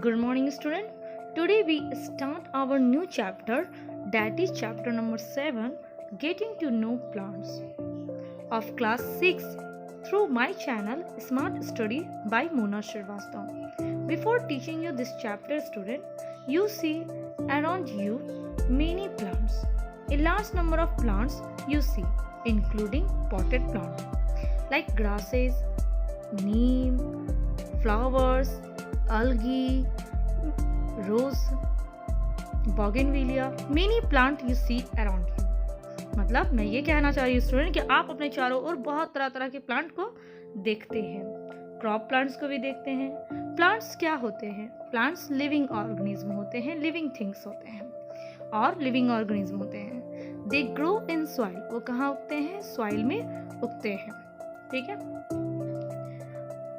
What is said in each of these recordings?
Good morning, student. Today we start our new chapter, that is chapter number 7, Getting to Know Plants, of class 6 through my channel Smart Study by Mona Srivastava. Before teaching you this chapter, student, you see around you many plants. A large number of plants you see, including potted plants like grasses, neem, flowers, algae, rose, bougainvillea, many plant you see around you. मतलब मैं ये कहना चाह रही हूँ student कि आप अपने चारों ओर बहुत तरह तरह के प्लांट को देखते हैं, क्रॉप प्लांट्स को भी देखते हैं। प्लांट्स क्या होते हैं? प्लांट्स लिविंग ऑर्गेनिज्म होते हैं, लिविंग थिंग्स होते हैं और लिविंग ऑर्गेनिज्म होते हैं। दे ग्रो इन सॉइल, वो कहाँ उगते हैं? सॉइल में उगते हैं, ठीक है।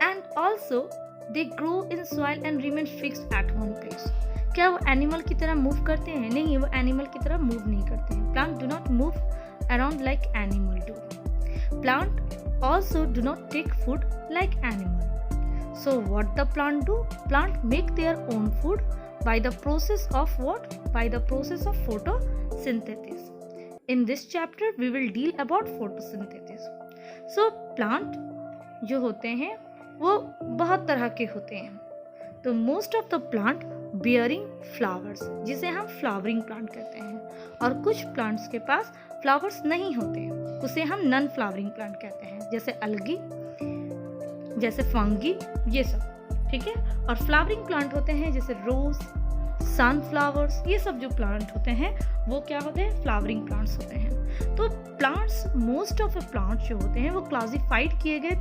And also they grow in soil and remain fixed at one place. क्या वो एनिमल की तरह मूव करते हैं? नहीं, वो एनिमल की तरह मूव नहीं करते हैं। Plant do not move around like animal do. Plant also do not take food like animal. So what the plant do? Plant make their own food by the process of what? By the process of photosynthesis. In this chapter we will deal about photosynthesis. So plant जो होते हैं वो बहुत तरह के होते हैं। तो most of the plant bearing flowers, जिसे हम flowering plant कहते हैं, और कुछ plants के पास flowers नहीं होते हैं, उसे हम non flowering plant कहते हैं, जैसे algae, जैसे fungi, ये सब, ठीक है। और फ्लावरिंग प्लांट होते हैं जैसे रोज, सनफ्लावर्स, ये सब जो प्लांट होते हैं वो क्या होते हैं? फ्लावरिंग प्लांट्स होते हैं। तो plants, most of the plants जो होते हैं वो क्लासिफाइड किए गए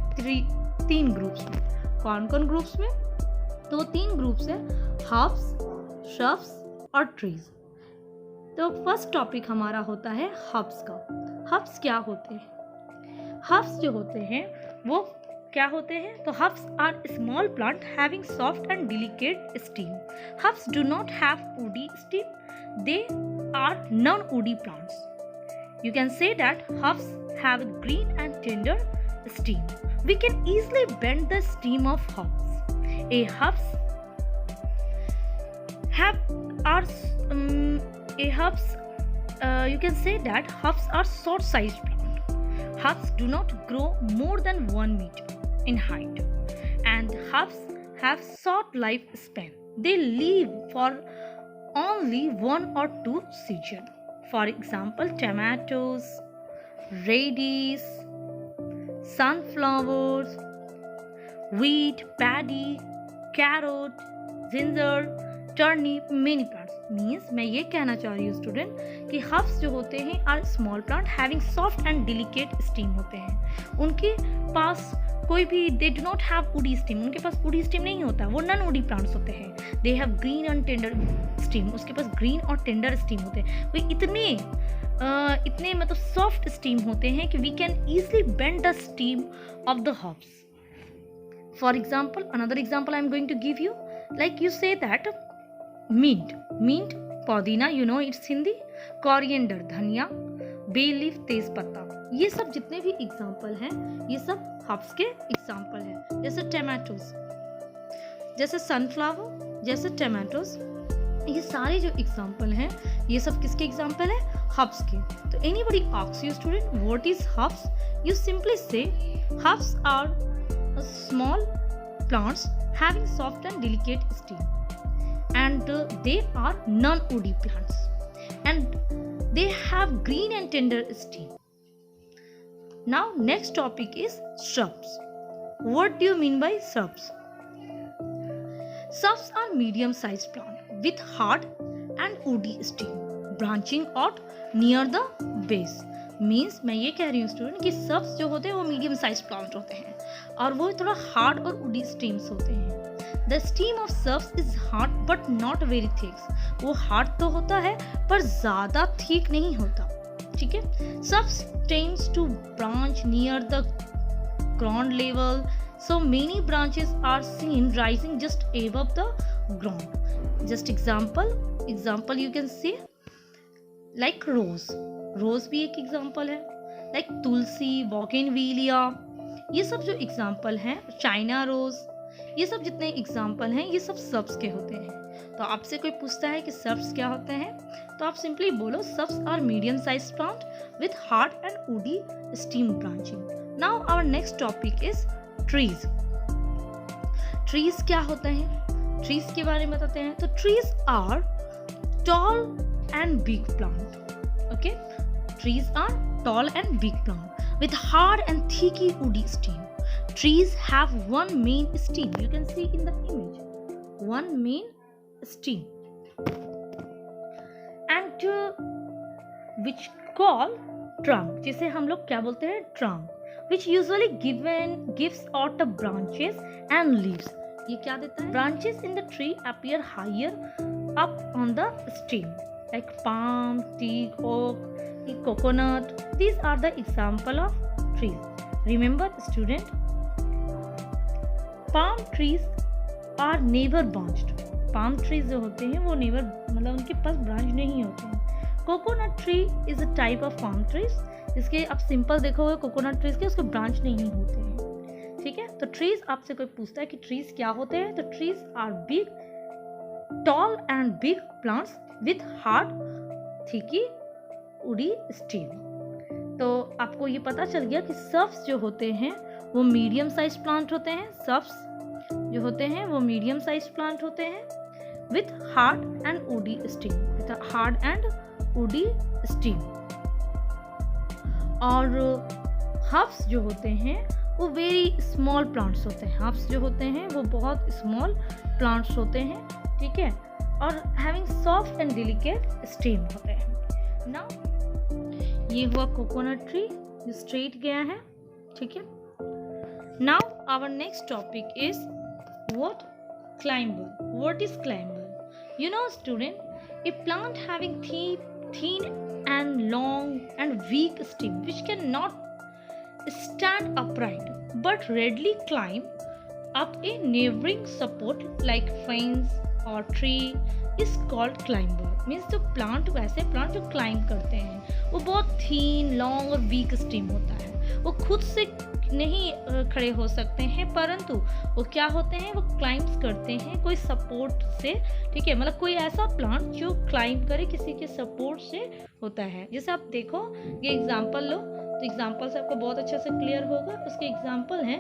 तीन ग्रुप्स में। कौन कौन ग्रुप्स में? तो तीन ग्रुप्स है, हर्ब्स, श्रब्स और ट्रीज। तो फर्स्ट टॉपिक हमारा होता है हर्ब्स का। हर्ब्स क्या होते हैं? हर्ब्स जो होते हैं वो क्या होते हैं? तो herbs are small plant having soft and delicate stem. Herbs do not have woody stem. They are non-woody plants. You can say that herbs have green and tender stem. We can easily bend the stem of herbs. A herbs you can say that herbs are short-sized plant. Herbs do not grow more than 1 meter in height, and herbs have short lifespan. They live for only 1 or 2 seasons. For example, tomatoes, radish, sunflowers, wheat, paddy, carrot, ginger, turnip, many plants. Means मैं ये कहना चाह रही हूँ student कि herbs जो होते हैं are small plant having soft and delicate stem होते हैं। उनके पास कोई भी they do not have woody stem, उनके पास वुडी स्टीम नहीं होता, वो नॉन वुडी प्लांट्स होते हैं। They have green and tender steam, उसके पास ग्रीन और टेंडर स्टीम होते हैं। वो इतने मतलब सॉफ्ट स्टीम होते हैं कि we can easily bend the stem of the herbs. For example, another example I am going to give you, like you say that mint, पुदीना, you know it's Hindi, coriander, धनिया, बे लीफ, तेज पत्ता, ये सब जितने भी एग्जाम्पल हैं ये सब हर्ब्स के एग्जाम्पल हैं। जैसे टमाटोज, जैसे सनफ्लावर, जैसे टमाटोज, ये सारे जो एग्जाम्पल हैं ये सब किसके एग्जाम्पल हैं? हर्ब्स के। तो anybody asks you student what is herbs, you simply say herbs are small plants having soft and delicate stem, and they are non-woody plants and they have green and tender stem. Now next topic is shrubs. What do you mean by shrubs? Shrubs are medium sized plant with hard and woody stem branching out near the base. Means मैं ये कह रही हूँ student कि shrubs जो होते हैं वो मीडियम साइज प्लांट होते हैं और वो थोड़ा हार्ड और वुडी स्टेम्स होते हैं। The stem of shrubs is hard but not very thick. वो हार्ड तो होता है पर ज़्यादा थिक नहीं होता, ठीक है। Shrubs tends to branch near the ground level, so many branches are seen rising just above the ground. Just example you can see like rose. Rose भी एक एग्जाम्पल है, like तुलसी, बोगेनविलिया, ये सब जो एग्जाम्पल हैं, चाइना रोज, ये सब जितने एग्जाम्पल हैं ये सब सब्स के होते हैं। तो आपसे कोई पूछता है कि सब्स क्या होते हैं, तो आप सिंपली बोलो shrubs are medium size plant with hard and woody stem branching. Now our next topic is trees. Trees क्या होते हैं, ट्रीज के बारे में बताते हैं। तो trees are tall and big plant. Okay, trees are tall and big plant with hard and thicky woody stem. Trees have one main stem. You can see in the image, one main stem, and which call trunk, जिसे हम लोग क्या बोलते हैं, trunk, which usually gives out the branches and leaves. ये क्या देता है? Branches in the tree appear higher up on the stem, like palm, teak, oak, coconut. These are the example of trees. Remember student, palm trees are never branched. palm trees जो होते हैं वो never, मतलब उनके पास branch नहीं होते हैं। coconut tree is a type of palm trees. इसके आप सिंपल देखोगे कोकोनट ट्रीज के, उसके ब्रांच नहीं होते हैं। ठीक है, तो ट्रीज आपसे कोई पूछता है कि ट्रीज क्या होते हैं, तो trees are big, tall and big plants with hard, thicky, woody stem. तो आपको ये पता चल गया कि सब्स जो होते हैं वो मीडियम साइज प्लांट होते हैं। सब्स जो होते हैं वो मीडियम साइज प्लांट होते हैं with hard and woody steam, with hard and woody steam. और हर्ब्स जो होते हैं वो वेरी स्मॉल प्लांट्स होते हैं। हर्ब्स जो होते हैं वो बहुत स्मॉल प्लांट्स होते हैं। ठीक है, और having soft and delicate stem होते हैं। नाउ ये हुआ कोकोनट ट्री जो स्ट्रेट गया है। ठीक है, now our next topic is what, climber. What is climber? You know student, a plant having thin and long and weak stem which cannot stand upright but readily climb up a neighboring support like fence or tree is called climber. Means जो plant, वैसे plant जो climb करते हैं वो बहुत थीन, long और week stem होता है। वो खुद से नहीं खड़े हो सकते हैं, परंतु वो क्या होते हैं, वो क्लाइंब्स करते हैं कोई सपोर्ट से। ठीक है, मतलब कोई ऐसा प्लांट जो क्लाइंब करे किसी के सपोर्ट से होता है। जैसे आप देखो ये एग्जांपल लो, तो एग्जांपल से आपको बहुत अच्छे से क्लियर होगा। उसके एग्जांपल है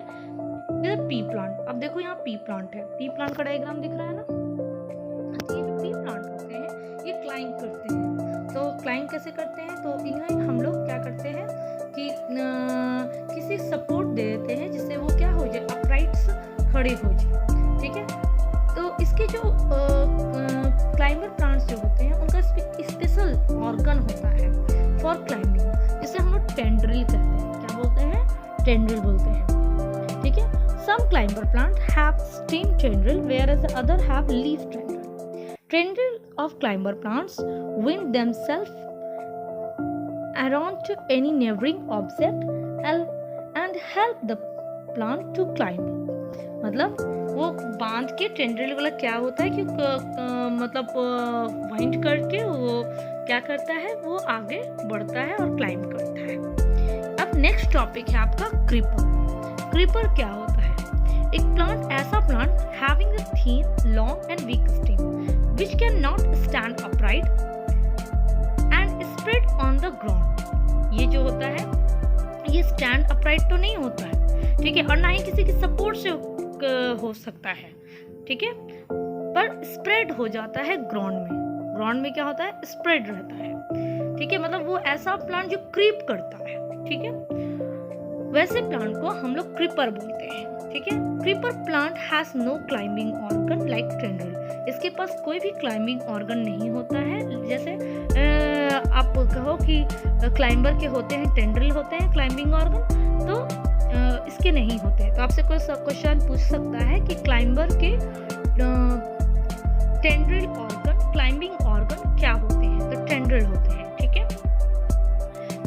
जैसे पी प्लांट। अब देखो यहाँ पी प्लांट है, पी प्लांट का डायग्राम दिख रहा है ना। ये जो पी प्लांट होते हैं ये क्लाइंब करते हैं। तो क्लाइंब कैसे करते हैं, तो इन्हें हम लोग क्या करते हैं कि किसी सपोर्ट दे देते हैं जिससे वो क्या हो जाए, अपराइट्स खड़े हो जाए। ठीक है, तो इसके जो क्लाइंबर प्लांट्स जो होते हैं उनका स्पेशल ऑर्गन होता है फॉर क्लाइंबिंग, जिसे हम लोग टेंड्रिल कहते हैं। क्या बोलते हैं? टेंड्रिल बोलते हैं। ठीक है, some climber plant have stem tendril whereas the other have leaf tendril. Tendril of climber plants wind themselves around to any neighboring object and help the plant to climb. मतलब वो बांध के टेंड्रिल वाला क्या होता है कि मतलब वाइंड करके वो क्या करता है, वो आगे बढ़ता है और क्लाइंब करता है। अब नेक्स्ट टॉपिक है आपका क्रीपर। क्रीपर क्या होता है? एक प्लांट, ऐसा plant having a thin, long and week stem which can not stand upright and spread on the ground. ये जो होता है ये स्टैंड अपराइट तो नहीं होता है, ठीक है, और ना ही किसी के सपोर्ट से हो सकता है। ठीक है, पर स्प्रेड हो जाता है ग्राउंड में। ग्राउंड में क्या होता है? स्प्रेड रहता है। ठीक है, मतलब वो ऐसा प्लांट जो क्रीप करता है। ठीक है, वैसे प्लांट को हम लोग क्रीपर बोलते हैं। ठीक है, creeper plant has no climbing organ like tendril. इसके पास कोई भी क्लाइंबिंग ऑर्गन नहीं होता है। जैसे आप कहो कि क्लाइंबर के होते हैं, टेंड्रिल होते हैं क्लाइंबिंग ऑर्गन, तो इसके नहीं होते। तो आपसे कोई क्वेश्चन पूछ सकता है कि क्लाइंबर के टेंड्रिल ऑर्गन, क्लाइंबिंग ऑर्गन क्या होते हैं, तो टेंड्रिल होते हैं। ठीक है,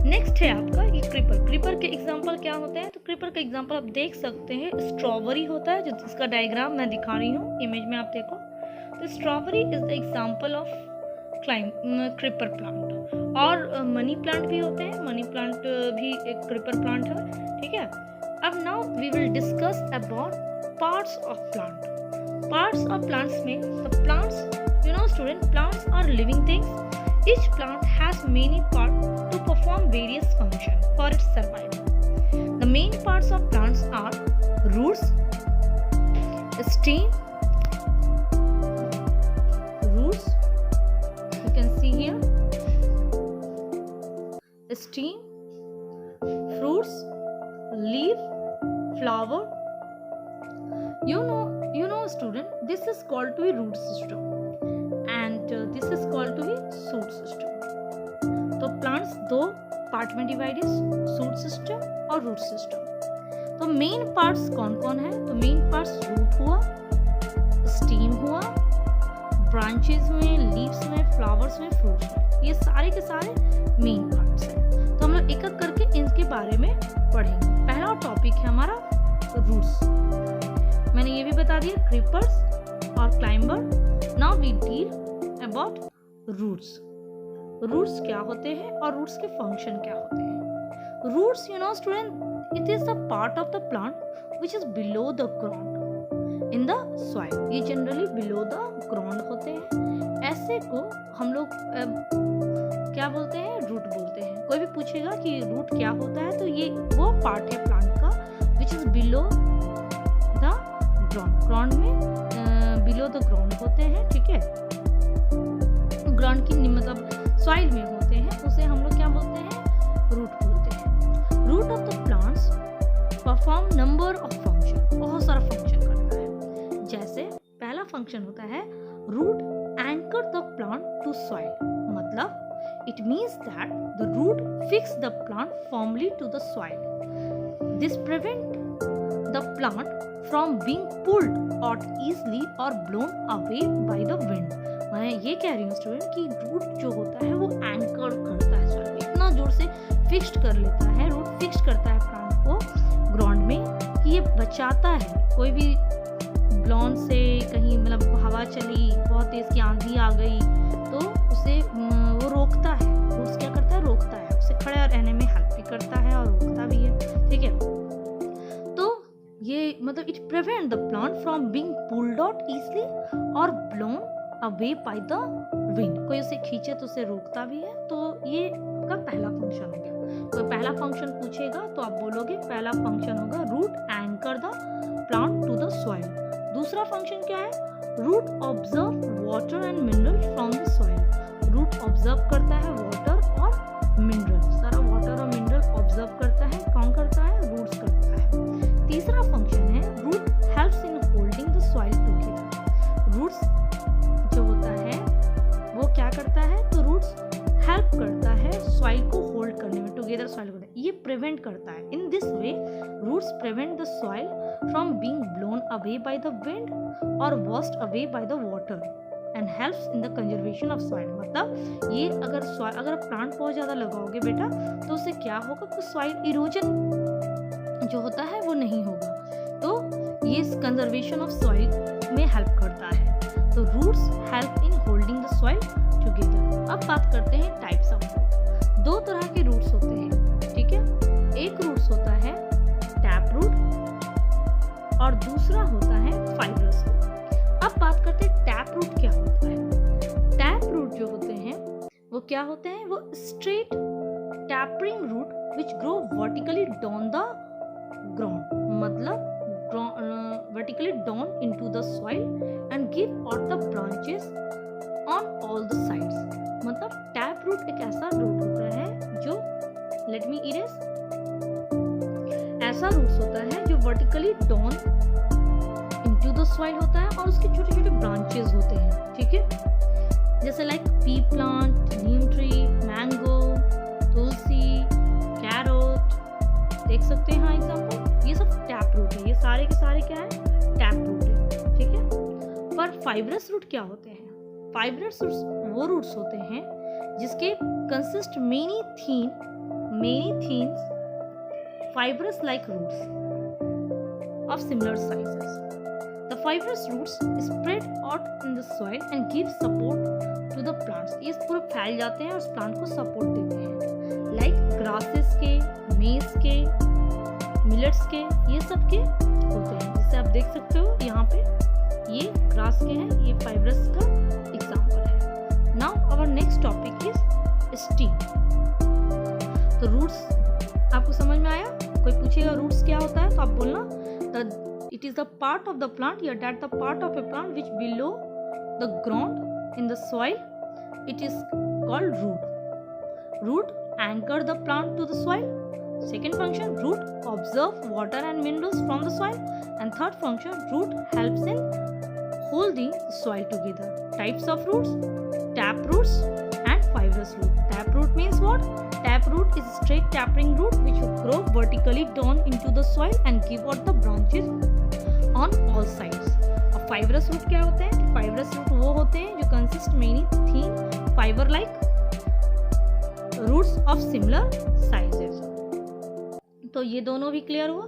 नेक्स्ट है आपका ये क्रीपर। क्रीपर के एग्जांपल क्या होते हैं? तो क्रीपर का एग्जांपल आप देख सकते हैं, स्ट्रॉबेरी होता है, जो जिसका डायग्राम मैं दिखा रही हूँ इमेज में, आप देखो। तो strawberry is the example of creeper plant. और मनी प्लांट भी होते हैं, मनी प्लांट भी एक क्रीपर प्लांट है। ठीक है, अब now we will discuss about parts of plant. Parts of plants में the plants, you know student, plants are living things. Each plant has many parts to perform various functions for its survival. The main parts of plants are roots, stem, roots, you can see here, stem, fruits, leaf, flower. You know student, this is called to be root system and this is called to be shoot system. तो plants दो part में divide है, shoot system और root system. तो main parts कौन कौन है? तो मेन पार्ट्स रूट हुआ, स्टीम हुआ, ब्रांचेस हुए, लीव्स हुए, फ्लावर्स हुए, फ्रूट्स हुए, ये सारे के सारे मेन पार्ट्स हैं। तो हम लोग एक एक करके इनके बारे में पढ़ेंगे। पहला टॉपिक है हमारा रूट्स। मैंने ये भी बता दिया क्रीपर्स और climber. Now we deal about roots. Roots क्या होते हैं और रूट्स के फंक्शन क्या होते हैं? Roots, you know student, it is the part of the plant which is below the ground in the soil. ये जनरली below the ground होते हैं। ऐसे को हम लोग क्या बोलते हैं? रूट बोलते हैं। कोई भी पूछेगा कि रूट क्या होता है तो ये वो पार्ट है प्लांट का which is below the ground. Ground में बिलो द ग्राउंड होते हैं, ठीक है। ग्राउंड की मतलब सॉइल में होते हैं, उसे हम लोग क्या बोलते हैं? रूट बोलते हैं। Root of the plants perform number of function, बहुत सारा फंक्शन करता है। जैसे पहला फंक्शन होता है root anchor the plant to soil, मतलब it means that the root fix the plant firmly to the soil. This prevent the plant from being pulled out easily or blown away by the wind। मैं ये कह रही हूँ student कि root जो होता है वो एंकर करता है सॉइल में, इतना जोर से फिक्स्ड कर लेता है, रूट फिक्स्ड करता है प्लांट को ग्राउंड में कि ये बचाता है। कोई भी ब्लॉन से कहीं मतलब हवा चली, बहुत तेज की आंधी आ गई तो उसे वो रोकता है। रूट्स क्या करता है? रोकता है, उसे खड़े रहने में हेल्प भी करता है और रोकता भी है, ठीक है। ये मतलब it prevent the plant from being pulled out easily और blown away by the wind. कोई उसे खींचे तो उसे रोकता भी है। तो ये आपका पहला फंक्शन हो गया। कोई पहला फंक्शन पूछेगा तो आप बोलोगे पहला फंक्शन होगा root anchor the plant to the soil. दूसरा फंक्शन क्या है? Root observe water and mineral from the soil. Root observe करता है वाटर और मिनरल, सारा वाटर और मिनरल ऑब्जर्व करता है। कौन करता है? रूट्स करता है। तीसरा फंक्शन है root helps in holding the soil together. Roots जो होता है वो क्या करता है? तो रूट्स हेल्प करता है सॉइल को होल्ड करने में, टुगेदर सॉइल को ये प्रिवेंट करता है। In this way roots prevent the soil from being blown away by the wind और washed away by the water and helps in the conservation of soil. मतलब ये अगर प्लांट बहुत ज़्यादा लगाओगे बेटा तो उससे क्या होगा कि सॉइल इरोजन जो होता है वो नहीं होगा। तो ये कंजर्वेशन ऑफ सॉइल में हेल्प करता है। तो roots help in holding the soil together. अब बात करते हैं टाइप्स ऑफ रूट। दो तरह के रूट्स होते हैं, ठीक है। एक रूट्स होता है टैप रूट और दूसरा होता है फाइब्रस रूट। अब बात करते हैं टैप रूट क्या होता है। टैप रूट जो होते हैं वो क्या होते हैं? वो straight tapering root which grow vertically down the ground, मतलब vertically down into the soil and give out the branches on all the sides। मतलब टैप रूट एक ऐसा रूट होता है जो let me erase, ऐसा रूट्स होता है जो vertically down into the soil होता है और उसके छोटे छोटे ब्रांचेस होते हैं, ठीक है। जैसे लाइक पी प्लांट, नीम ट्री, मैंगो, तुलसी, कैरोट, देख सकते हैं। हाँ एग्जाम्पल, ये सब टैप रूट है। ये सारे के सारे क्या है? टैप रूट है, ठीक है। पर फाइब्रस रूट क्या होते हैं? फाइब्रस रूट्स वो रूट्स होते हैं जिसके consist many Thins fibrous like roots of similar sizes. The fibrous roots spread out in the soil and give support to the plants. ये पूरे फैल जाते हैं और उस प्लांट को सपोर्ट देते हैं। Like grasses के, maize के, मिलेट्स के, ये सब के होते हैं, जिसे आप देख सकते हो यहाँ पे ये ग्रास के हैं, ये फाइब्रस का एग्जाम्पल है। Now our next topic is stem. तो रूट्स आपको समझ में आया? कोई पूछेगा रूट्स क्या होता है तो आप बोलना it is the part of the plant या that the part of a plant which below the ground in the soil, it is called root. Root anchor the plant to the soil. Second function, root absorb water and minerals from the soil. And third function, root helps in holding the soil together. Types of roots, tap roots and fibrous root. Tap root means what? Tap root is straight tapping root which will grow vertically down into the soil and give out the branches on all sides. और fibrous root क्या होते हैं? Fibrous root वो होते हैं जो consist mainly thin fiber like roots of similar sizes. तो ये दोनों भी क्लियर हुआ।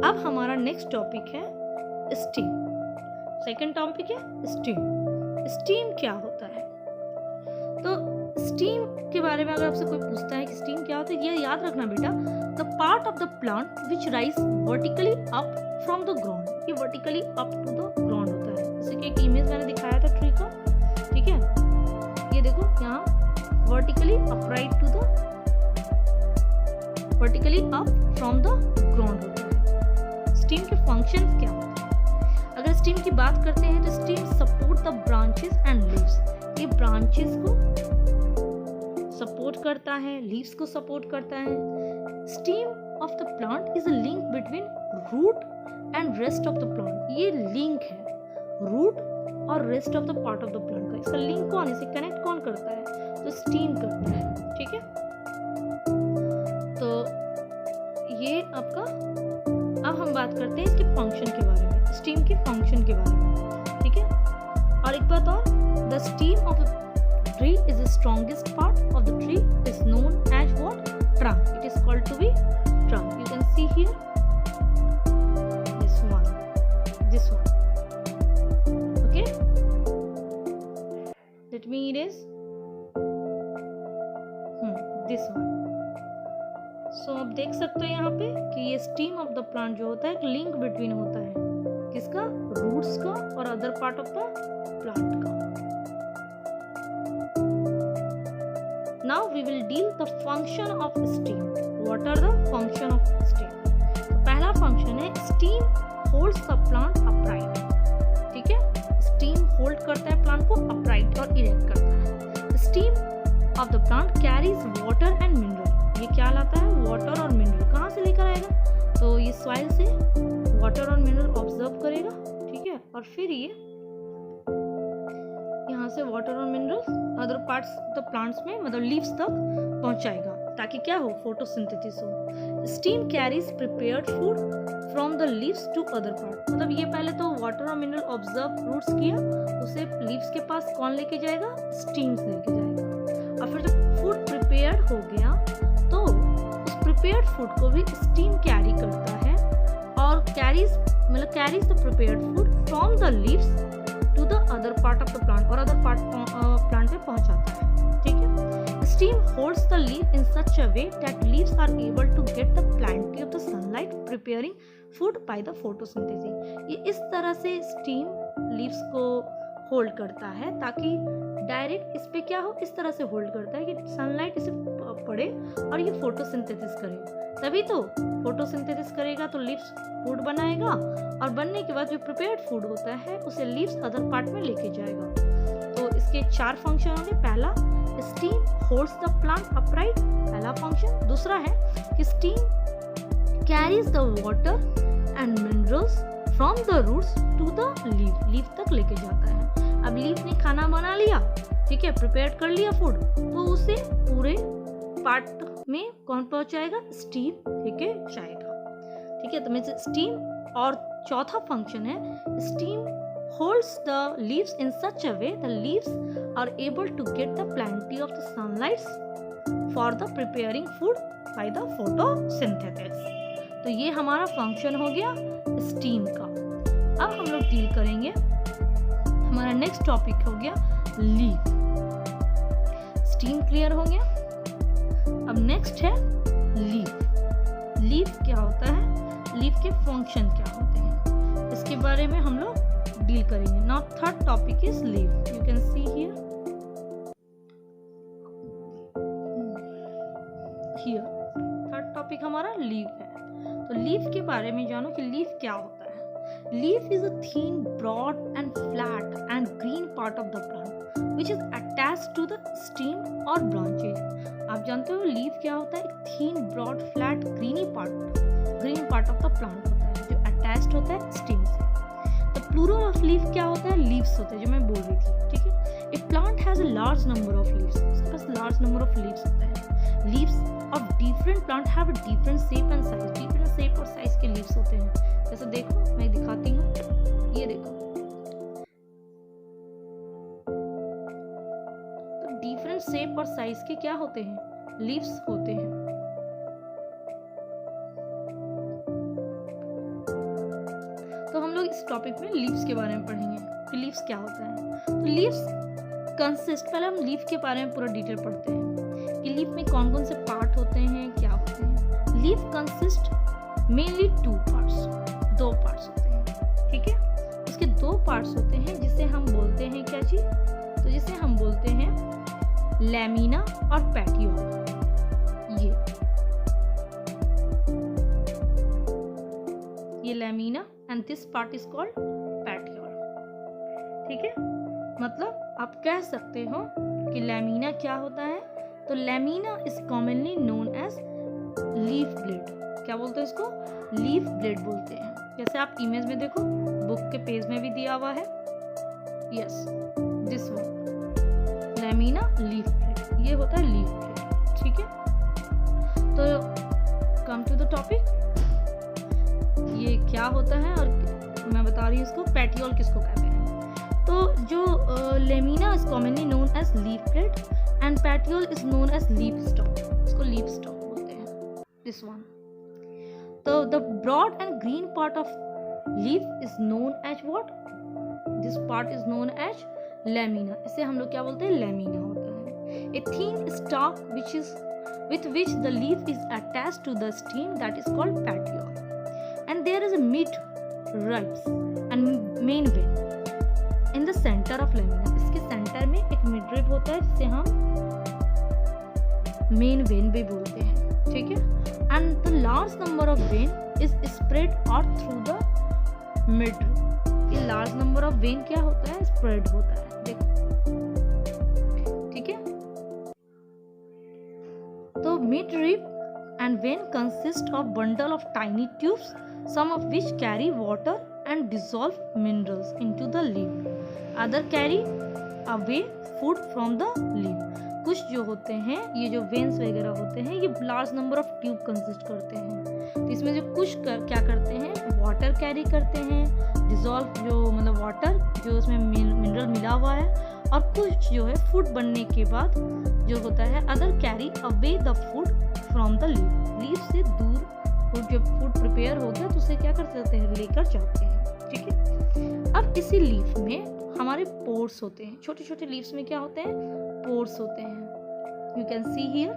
अब हमारा नेक्स्ट टॉपिक है स्टीम। सेकंड टॉपिक है स्टीम। स्टीम क्या होता है? तो स्टीम के बारे में अगर आपसे कोई पूछता है कि स्टीम क्या होता है, ये याद रखना बेटा, the part of the plant which rise vertically up from the ground. ये vertically up to the ground होता है। जैसे कि एक इमेज मैंने दिखाया था ट्री का, ठीक है, ये देखो यहाँ vertically upright to the vertically up from the ground होता है। स्टीम के फंक्शंस क्या होते हैं? अगर स्टीम की बात करते हैं तो stem support the branches and leaves. ये ब्रांचेस को सपोर्ट करता है, लीव्स को सपोर्ट करता है। Stem of the plant is a link between root and rest of the plant. ये लिंक है रूट और rest of the part of the plant का। इसका लिंक कौन, इसे कनेक्ट कौन करता है? तो स्टीम करता है, ठीक है। तो ये आपका, अब हम बात करते हैं इसके फंक्शन के बारे में, स्टीम के फंक्शन के बारे में, ठीक है। और एक बात और, the stem of the tree is the strongest part of the tree is known as what? Trunk. It is called to be trunk. You can see here this one, okay, let me erase this one. So आप देख सकते हो यहाँ पे कि ये steam of the plant जो होता है एक लिंक बिटवीन होता है किसका? रूट्स का और other part of the plant का। Now we will deal the function of steam. What are the function of steam? तो पहला फंक्शन है steam holds the plant upright, ठीक है। स्टीम होल्ड करता है प्लांट को अपराइट और इरेक्ट करता है। Stem of the plant carries water and mineral. ये क्या लाता है? वाटर और मिनरल। कहाँ से लेकर आएगा? तो ये सॉइल से वाटर और मिनरल ऑब्जर्व करेगा, ठीक है, और फिर ये यहाँ से वाटर और mineral other parts the plants में, मतलब लीव्स तक पहुंचाएगा ताकि क्या हो? फोटोसिंथेसिस हो। Stem carries prepared food from the leaves to other part. मतलब ये पहले तो वाटर और मिनरल ऑब्जर्व रूट्स किया, उसे लीव्स के पास कौन लेके जाएगा? स्टीम्स लेके जाएगा। और फिर जब फूड प्रिपेयर्ड हो गया तो उस प्रिपेयर्ड फूड को भी स्टीम कैरी करता है और carries the prepared food from the leaves to the other part of the plant, और अदर पार्ट प्लांट में पहुंचाता है, ठीक है। Stem holds the leaf in such a way that leaves are able to get the plenty of the sunlight preparing food by the photosynthesis. ये इस तरह से स्टीम लीव्स को होल्ड करता है ताकि डायरेक्ट इस पे क्या हो? इस तरह से होल्ड करता है कि सनलाइट इसे पड़े और ये फोटोसिंथेसिस करे, तभी तो फोटोसिंथेसिस करेगा तो लीव्स फूड बनाएगा, और बनने के बाद जो प्रिपेयर्ड फूड होता है उसे लीव्स अदर पार्ट में लेके जाएगा। तो इसके 4 फंक्शन होंगे। पहला, stem holds the plant upright, पहला फंक्शन। दूसरा है कि stem carries the water and minerals from the roots to the leaf तक लेके जाता है। अब लीफ ने खाना बना लिया, ठीक है, प्रिपेयर कर लिया फूड, तो उसे पूरे पार्ट में कौन पहुंचाएगा? स्टीम लेके जाएगा, ठीक है। तो मैं स्टीम, और चौथा फंक्शन है stem holds the leaves in such a way the leaves are able to get the plenty of the sunlight for the preparing food by the photosynthesis. तो ये हमारा फंक्शन हो गया स्टीम का। अब हम लोग डील करेंगे, हमारा नेक्स्ट टॉपिक हो गया लीफ। स्टीम क्लियर हो गया। अब नेक्स्ट है लीफ। लीफ क्या होता है? लीफ के फंक्शन क्या होते हैं? इसके बारे में हम लोग डील करेंगे। Now third topic is leave. You can see here third topic हमारा लीव है। तो लीव के बारे में जानो कि लीव क्या होता है। Leaf is a thin, broad and flat and green part of the plant which is attached to the stem और ब्रांचेज। आप जानते हो लीव क्या होता है? एक thin, broad, flat, green part of the plant होता है जो अटैच्ड होता है स्टेम से। द प्लूरल ऑफ लीव क्या होता है? लीव्स होते हैं, जो मैं बोल रही थी। ठीक है, a plant has a large number of leaves. उसके पास लार्ज नंबर ऑफ लीव्स होते हैं। Leaves of different plant have a different shape and size। different shape और size के leaves होते हैं। जैसे देखो मैं दिखाती हूँ, ये देखो, तो different shape और size के क्या होते हैं? leaves होते हैं। तो हम लोग इस टॉपिक में leaves के बारे में पढ़ेंगे कि leaves क्या होता है। तो leaves consist, पहले हम leaf के बारे में पूरा डिटेल पढ़ते हैं कि लीफ में कौन कौन से पार्ट होते हैं, क्या होते हैं। लीफ कंसिस्ट मेनली दो पार्ट्स होते हैं। ठीक है, उसके दो पार्ट्स होते हैं जिसे हम बोलते हैं क्या चीज? तो जिसे हम बोलते हैं लैमिना और पैटियोल। ये lamina and this part is called petiole. ठीक है, मतलब आप कह सकते हो कि लैमिना क्या होता है? तो lamina is commonly known as leaf blade. क्या बोलते हैं इसको? लीफ ब्लेड बोलते हैं। जैसे आप इमेज में देखो, बुक के पेज में भी दिया हुआ है। Yes, this one lamina leaf blade, ये होता है लीफ ब्लेड। ठीक है, तो कम टू द टॉपिक, ये क्या होता है और मैं बता रही हूँ इसको। पैटियोल किसको कहते हैं? तो जो lamina is commonly known as leaf blade and petiole is known as leaf stalk। इसको leaf stalk बोलते हैं। This one। तो the broad and green part of leaf is known as what? This part is known as lamina। इसे हम लोग क्या बोलते हैं? lamina होता है। A thin stalk with which the leaf is attached to the stem that is called petiole। And there is a mid-ribs and main vein in the center of lamina। इसके centre में एक mid-rib होता है जिसे हम main vein भी बोलते हैं। ठीक है, and the large number of when is spread out through the mid-rib. ये लार्ज नंबर ऑफ वेन क्या होता है? स्प्रेड होता है। देखो, ठीक है, तो mid-rib and when consist of bundle of tiny tubes, some of which carry water and dissolve minerals into the leaf। other carry away food from the leaf। कुछ जो होते हैं, ये जो वेन्स वगैरह होते हैं, ये large number of tube consist करते हैं। तो इसमें जो कुछ क्या करते हैं? वाटर कैरी करते हैं, डिजॉल्व जो मतलब वाटर जो उसमें मिनरल मिला हुआ है, और कुछ जो है फूड बनने के बाद जो होता है other carry away the food from the leaf. Leaf से दूर जब फूड प्रिपेयर हो गया तो उसे क्या कर सकते हैं? लेकर जाते हैं। ठीक है, अब इसी लीफ में हमारे पोर्स होते हैं। छोटे छोटे लीव्स में क्या होते हैं? पोर्स होते हैं। You can see here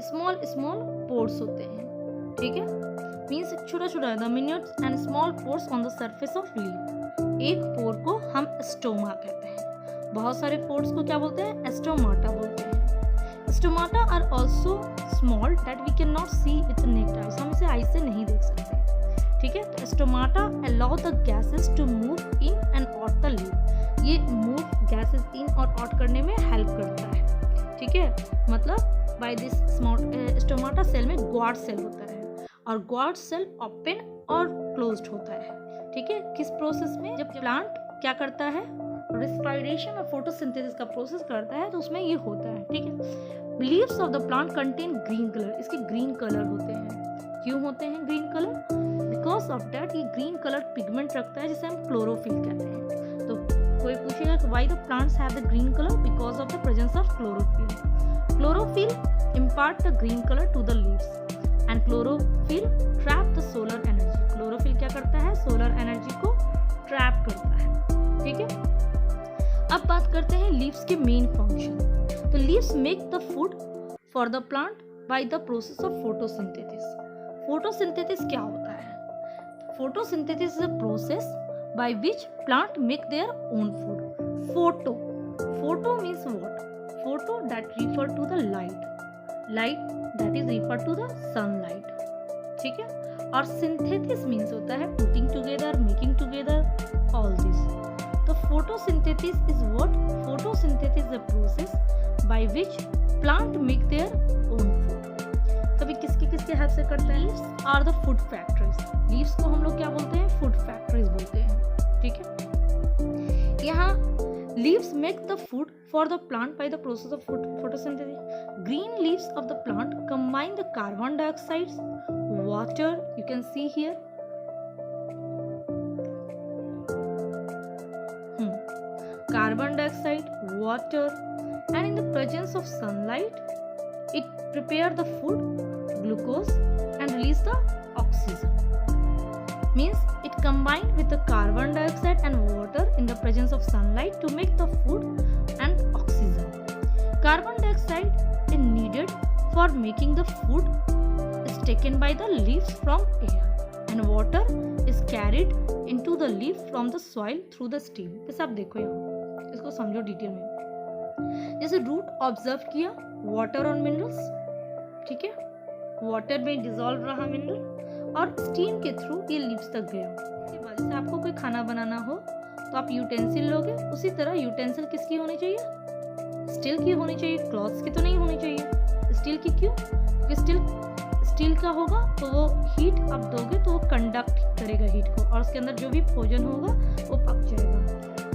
small pores होते हैं। ठीक है, मीन्स छोटा छोटा the minute and small pores on the surface of leaf. एक पोर को हम स्टोमा कहते हैं। बहुत सारे पोर्स को क्या बोलते हैं? स्टोमाटा बोलते हैं। Stomata are also small that we can not see with naked eyes. हम इसे आई से नहीं देख सकते। ठीक है, तो stomata allow the gases to move in and out the leaf. ये मूव गैसेस इन और आउट करने में हेल्प करता है। ठीक है, मतलब बाय दिस स्टोमाटा सेल में ग्वाड सेल होता है और ग्वाड सेल ओपन और क्लोज्ड होता है। ठीक है, किस प्रोसेस में? जब प्लांट क्या करता है? रेस्पिरेशन और फोटोसिंथेसिस का प्रोसेस करता है, तो उसमें ये होता है। ठीक है, leaves of the plant contain green colour. इसके ग्रीन कलर होते हैं। क्यों होते हैं green colour? Because of that ये ग्रीन कलर पिगमेंट रखता है जिसे हम क्लोरोफिल कहते हैं। तो कोई पूछेगा कि why the plants have the green colour? Because of the presence of chlorophyll. Chlorophyll impart the green colour to the leaves and chlorophyll trap the solar energy. Chlorophyll क्या करता है? सोलर एनर्जी को ट्रैप करता है। ठीक है, अब बात करते हैं लीव्स के मेन फंक्शन। तो leaves make the food for the plant by the process of photosynthesis. Photosynthesis क्या होता है? Photosynthesis is a process by which plant make their own food. Photo means what? Photo that refer to the light that is refer to the sunlight, ठीक है। और synthesis means होता है putting together, making together, all this. तो photosynthesis is what? Photosynthesis is a process by which plant make their own food. कभी किसके help से करता है? Leaves are the food factories. Leaves को हम लोग क्या बोलते हैं? फूड फैक्ट्रीज बोलते हैं, ठीक है। यहाँ leaves make the food for the plant by the process of photosynthesis. Green leaves of the plant combine the carbon dioxide, water, you can see here, carbon dioxide, water, and in the presence of sunlight it prepare the food, glucose, and release the oxygen. Means it combined with the carbon dioxide and water in the presence of sunlight to make the food and oxygen. Carbon dioxide is needed for making the food is taken by the leaves from air, and water is carried into the leaf from the soil through the stem. जैसे आप देखो यहाँ, इसको समझो detail में। जैसे root observe किया water और मिनरल्स, ठीक है, वाटर में डिजोल्व रहा मिनरल और स्टीम के थ्रू ये लीव्स तक गया। जैसे आपको कोई खाना बनाना हो तो आप यूटेंसिल लोगे, उसी तरह यूटेंसिल किसकी होनी चाहिए? स्टील की होनी चाहिए, क्लॉथ्स की तो नहीं होनी चाहिए। स्टील की क्यों? क्योंकि स्टील का होगा तो वो हीट आप दोगे तो वो कंडक्ट करेगा हीट को, और उसके अंदर जो भी भोजन होगा वो पक जाएगा।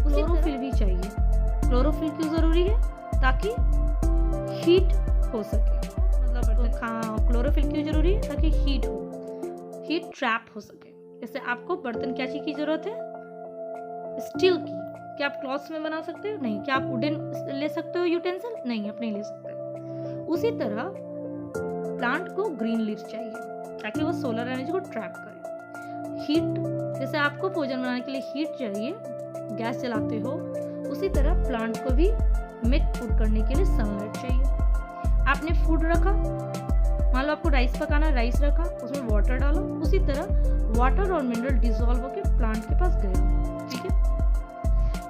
क्लोरोफिल भी चाहिए। क्लोरोफिल क्यों जरूरी है? ताकि हीट हो सके, मतलब क्लोरोफिल क्यों जरूरी है? ताकि हीट हो, हीट ट्रैप हो सके। जैसे आपको बर्तन क्या चीज की जरूरत है? स्टील की। क्या आप क्लॉथ्स में बना सकते हो? नहीं। क्या आप वुडन ले सकते हो यूटेंसिल? नहीं, आप नहीं ले सकते। उसी तरह प्लांट को ग्रीन लीव्स चाहिए ताकि वो सोलर एनर्जी को ट्रैप करे। हीट, जैसे आपको भोजन बनाने के लिए हीट चाहिए, गैस जलाते हो, उसी तरह प्लांट को भी मेक फूड करने के लिए सनलाइट चाहिए। आपने फूड रखा, मान लो आपको राइस पकाना है, राइस रखा, उसमें वाटर डालो, उसी तरह वाटर और मिनरल डिसॉल्व होकर प्लांट के पास गया, ठीक है।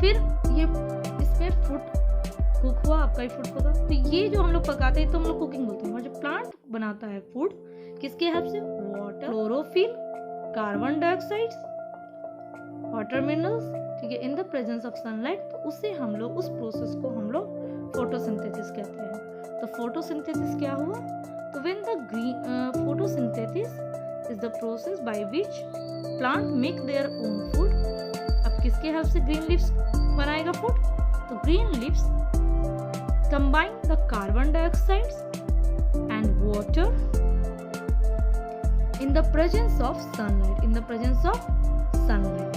फिर ये इसमें फूड कुक हुआ, आपका ही फूड होगा। तो ये जो हम लोग पकाते हैं तो हम लोग कुकिंग बोलते हैं, और जो प्लांट बनाता है फूड किसके हेल्प से? Water, chlorophyll, carbon dioxide, water minerals, ठीक है, in the presence of sunlight. तो उससे हम लोग उस प्रोसेस को हम लोग फोटोसिंथेसिस कहते हैं। तो फोटोसिंथेसिस क्या हुआ? तो when the photosynthesis is the process by which plant make their own food. अब किसके हेल्प से ग्रीन लीव्स बनाएगा फूड? तो green leaves combine the carbon dioxide and water in the presence of sunlight,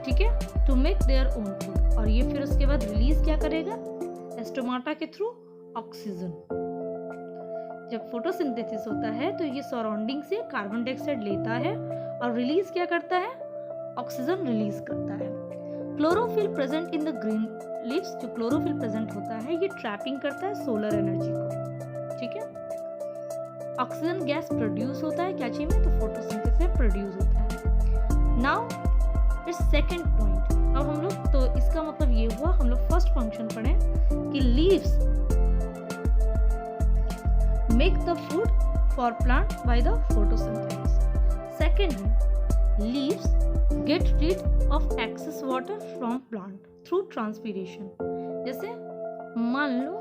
ठीक है, to make their own food। और ये फिर उसके बाद रिलीज क्या करेगा? स्टोमाटा के थ्रू ऑक्सीजन। जब फोटोसिंथेसिस होता है तो ये सराउंडिंग से कार्बन डाइऑक्साइड लेता है और रिलीज क्या करता है? ऑक्सीजन रिलीज करता है। Chlorophyll present in the green leaves, जो क्लोरोफिल प्रेजेंट होता है ये ट्रैपिंग करता है सोलर एनर्जी को, ठीक है। ऑक्सीजन गैस प्रोड्यूस होता है क्या चीज में? तो फोटोसिंथेसिस से प्रोड्यूस होता है। Now it's second point. अब हम लोग, तो इसका मतलब ये हुआ, हम लोग फर्स्ट फंक्शन पढ़े कि leaves make the food for plant by the photosynthesis. Second, leaves get rid of excess water from plant through transpiration. जैसे मान लो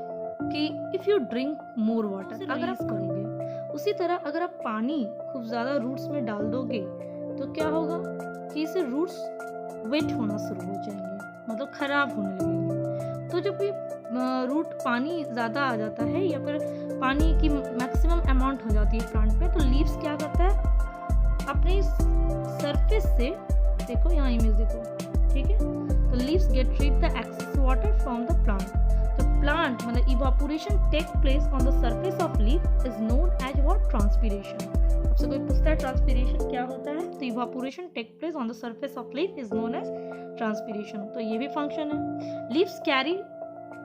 कि if you drink more water, अगर आप करोगे, उसी तरह अगर आप पानी खूब ज्यादा रूट्स में डाल दोगे तो क्या होगा कि इसे रूट्स वेट होना शुरू हो जाएंगे, मतलब खराब होने लगेंगे। तो जब ये रूट पानी ज़्यादा आ जाता है या फिर पानी की मैक्सिमम अमाउंट हो जाती है प्लांट में, तो लीव्स क्या करता है? अपने सरफेस से, देखो यहाँ इमेज देखो, ठीक है, तो leaves get rid the excess water from the plant. तो प्लांट मतलब evaporation take place on the surface of leaf is known as what? Transpiration. आपसे कोई पूछता है ट्रांसपीरेशन क्या होता है, तो evaporation take place on the surface of leaf is known as transpiration. तो ये भी फंक्शन है। Leaves carry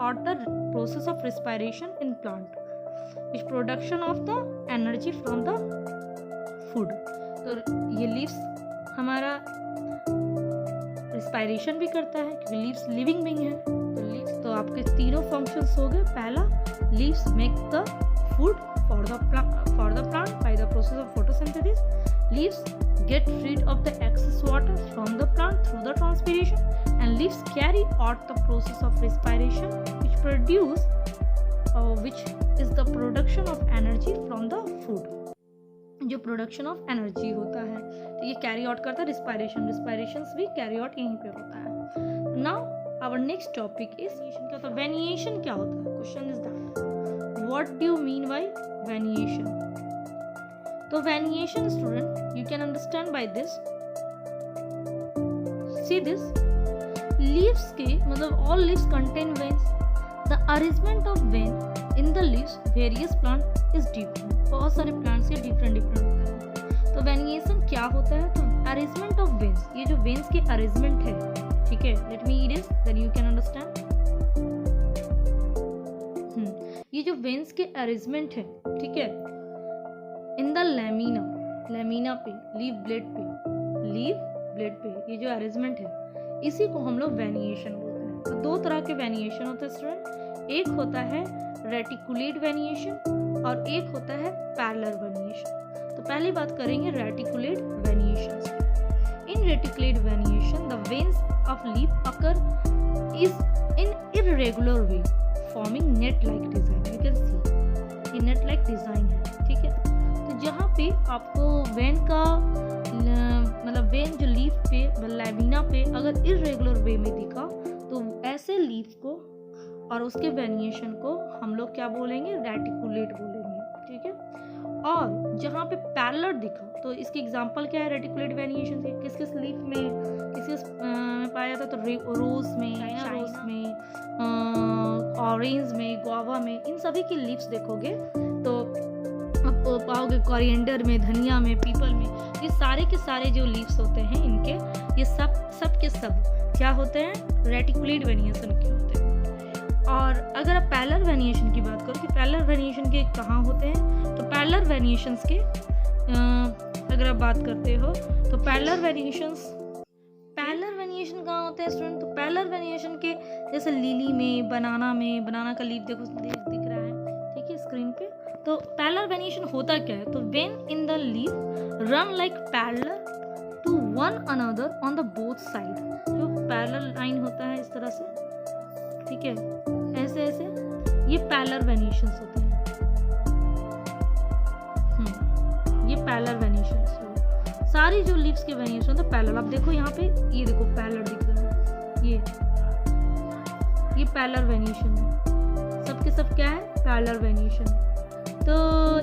out the process of respiration in plant, which production of the energy from the food. तो ये लीव्स हमारा respiration भी करता है क्योंकि लीव्स लिविंग बीइंग है। तो लीव्स, तो आपके तीनों फंक्शंस हो गए। पहला, leaves make the food for the plant by the process of photosynthesis. Leaves get rid of the excess water from the plant through the transpiration, and leaves carry out the process of respiration, which is the production of energy from the food। जो production of energy होता है तो ये carry out करता है respiration भी carry out यहीं पे होता है। Now our next topic is क्या होता है, वेनिएशन क्या होता है। Question is that what do you mean by venation. तो venation student you can understand by this, see this, leaves के मतलब all leaves contain veins, the arrangement of vein in the leaves various plant is different। बहुत सारे plants के different होते हैं। तो वेनिएशन क्या होता है, तो arrangement of veins, ये जो veins के arrangement है, ठीक है, let me read it then you can understand। ये जो veins के arrangement है, ठीक है, in the lamina पे, लीफ ब्लेड पे ये जो अरेंजमेंट है इसी को हम लोग वेनिएशन बोलते हैं। तो दो तरह के वेनिएशन होते हैं स्टूडेंट, एक होता है रेटिकुलेट वेनिएशन और एक होता है पैरेलल वेनिएशन। तो पहली बात करेंगे reticulate venation. In reticulate venation the veins of leaf occur is in irregular way forming net like design. You can see ये नेट लाइक डिजाइन है, ठीक है। जहाँ पे आपको वेन का मतलब वेन जो लीफ पे लैमिना पे अगर इर्रेगुलर वे में दिखा तो ऐसे लीफ को और उसके वेनिएशन को हम लोग क्या बोलेंगे, रेटिकुलेट बोलेंगे, ठीक है। और जहाँ पे पैरेलल दिखा तो इसकी एग्जांपल क्या है रेटिकुलेट वेनिएशन के, किस किस लीफ में में पाया जाता है, तो रोज में, चाइना रोज में, ऑरेंज में, गुआवा में, इन सभी की लीव्स देखोगे तो आप पाओगे कोरिएंडर में, धनिया में, पीपल में, ये सारे के सारे जो लीव्स होते हैं इनके ये सब के सब क्या होते हैं, रेटिकुलेट वेनिएशन के होते हैं। और अगर आप पैरेलल वेनिएशन की बात करो कि पैरेलल वेनिएशन के कहाँ होते हैं, तो पैरेलल वेनिएशंस के अगर आप बात करते हो तो पैरेलल वेनिएशन कहाँ होते हैं स्टूडेंट, तो पैरेलल वेनिएशन के जैसे लिली में, बनाना का लीफ देखो दिख रहा है, ठीक है, स्क्रीन पे। तो पैरेलल वेनिएशन होता क्या है, तो vein in the leaf run like parallel to one another on the both side. जो पैरेलल लाइन होता है इस तरह से, ठीक है, ऐसे ये पैरेलल वेनिएशंस होते हैं। ये पैरेलल वेनिएशंस सारी जो लीव्स के वेनिएशन होते हैं पैरेलल। अब देखो यहाँ पे ये देखो पैरेलल दिख रहा है, ये पैरेलल वेनिएशन है, सबके सब क्या है, पैरेलल वेनिएशन। तो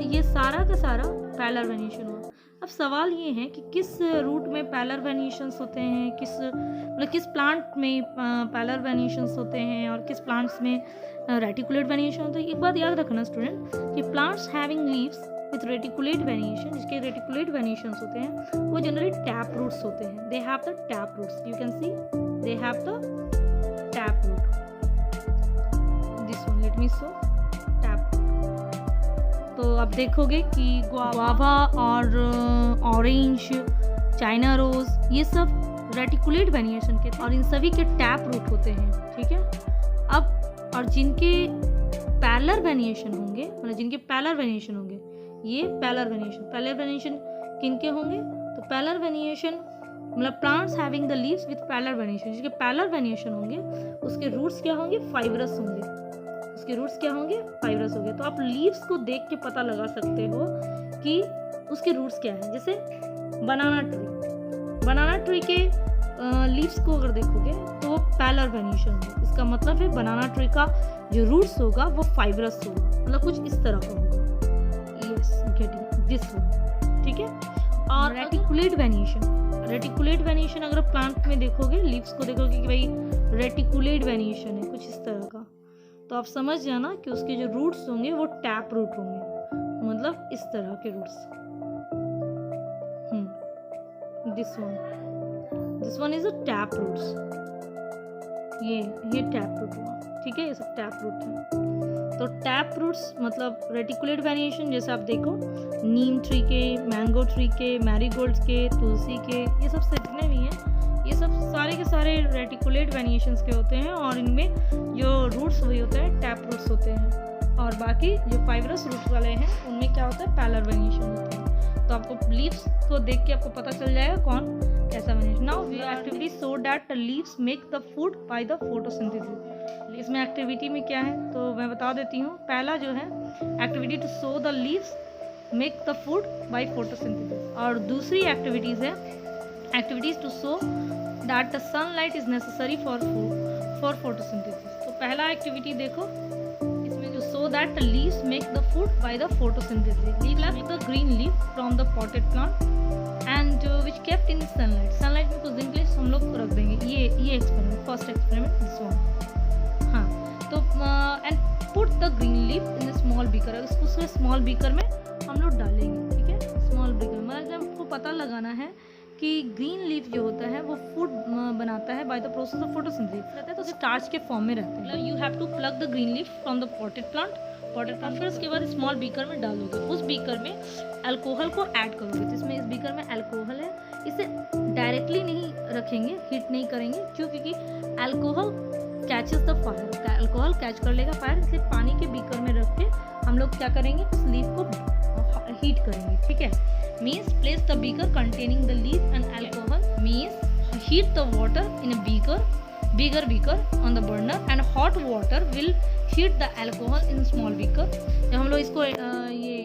ये सारा का सारा पैरेलल वेनिएशन हुआ। अब सवाल ये है कि किस रूट में पैरेलल वेनिएशंस होते हैं, किस प्लांट में पैरेलल वेनिएशंस होते हैं और किस प्लांट्स में रेटिकुलेट वेनिएशन होता है। एक बात याद रखना स्टूडेंट कि plants having leaves with reticulate venation, जिसके रेटिकुलेट वेनिएशंस होते हैं वो जनरली टैप रूट्स होते हैं। They have the tap roots, you can see they have the tap root. This one let me show tap root. तो आप देखोगे कि गुआवा और ऑरेंज, चाइना रोज, ये सब रेटिकुलेट वेनिएशन के और इन सभी के टैप रूट होते हैं, ठीक है। अब और जिनके पैरेलल वेनिएशन होंगे, मतलब जिनके पैरेलल वेनिएशन होंगे, ये पैरेलल वेनिएशन किनके होंगे, तो पैरेलल वेनिएशन मतलब plants having the leaves with parallel venation, जिसके पैरेलल वेनिएशन होंगे उसके रूट्स क्या होंगे, फाइब्रस होंगे, उसके रूट्स क्या होंगे, फाइब्रस होंगे। तो आप लीव्स को देख के पता लगा सकते हो कि उसके रूट्स क्या है। जैसे बनाना ट्री के लीव्स को अगर देखोगे तो वो पैरेलल वेनिएशन होगा, इसका मतलब है बनाना ट्री का जो रूट्स होगा वो फाइब्रस होगा, मतलब कुछ इस तरह का होगा। यस, गेटिंग दिस वन, ठीक है। और रेटिकुलेट वेनिएशन अगर प्लांट में देखोगे, लीव्स को देखोगे कि भाई रेटिकुलेट वेनिएशन है कुछ इस तरह का, तो आप समझ जाना कि उसके जो रूट्स होंगे वो टैप रूट होंगे, मतलब इस तरह के roots. This one is a tap roots, ये टैप रूट हुआ, ठीक है, ये सब टैप रूट है। तो टैप रूट्स मतलब रेटिकुलेट वेरिएशन, जैसे आप देखो नीम ट्री के, मैंगो ट्री के, मैरीगोल्ड के, तुलसी के, ये सब जितने भी हैं ये सब सारे के सारे रेटिकुलेट वेरिएशंस के होते हैं और इनमें जो रूट्स वही होते हैं टैप रूट्स होते हैं। और बाकी जो फाइब्रस रूट्स वाले हैं उनमें क्या होता है पैलर वेरिएशन होता है। तो आपको लीव्स को देख के आपको पता चल जाएगा कौन कैसा variation. Now we activity so that the leaves make the food by the photosynthesis. इसमें एक्टिविटी में क्या है तो मैं बता देती हूँ। पहला जो है activity to show the leaves make the food by photosynthesis, और दूसरी एक्टिविटीज़ है activities to show that the sunlight is necessary for food for photosynthesis. तो पहला एक्टिविटी देखो, इसमें जो show that the leaves make the food by the photosynthesis. Leaf make the green leaf from the potted plant and which kept in sunlight. Sunlight में कुछ दिन के लिए हम लोग रख देंगे। ये experiment, first experiment this one. हाँ, तो and put the green leave in small beaker. उसको स्मॉल बीकर में हम लोग डालेंगे, ठीक है, स्मॉल बीकर। मतलब आपको पता लगाना है कि ग्रीन लीफ जो होता है वो फूड बनाता है by the process of photosynthesis, रहता है तो स्टार्च के फॉर्म में रहता है। मतलब you have to plug the green leaf from the potted plant फिर उसके बाद स्मॉल बीकर में डालोगे। उस बीकर में अल्कोहल को ऐड करोगे। तो इसमें इस बीकर में अल्कोहल है, इसे डायरेक्टली नहीं रखेंगे, हीट नहीं करेंगे, क्यों? क्योंकि alcohol catches the fire, alcohol catch कर लेगा फायर। इसलिए पानी के बीकर में रख के हम लोग क्या करेंगे, उस लीफ को हीट करेंगे, ठीक है। Means place the beaker containing the leaf and alcohol, means heat the water in a bigger beaker on the burner and hot water will heat the alcohol in small beaker। जब हम लोग इसको ये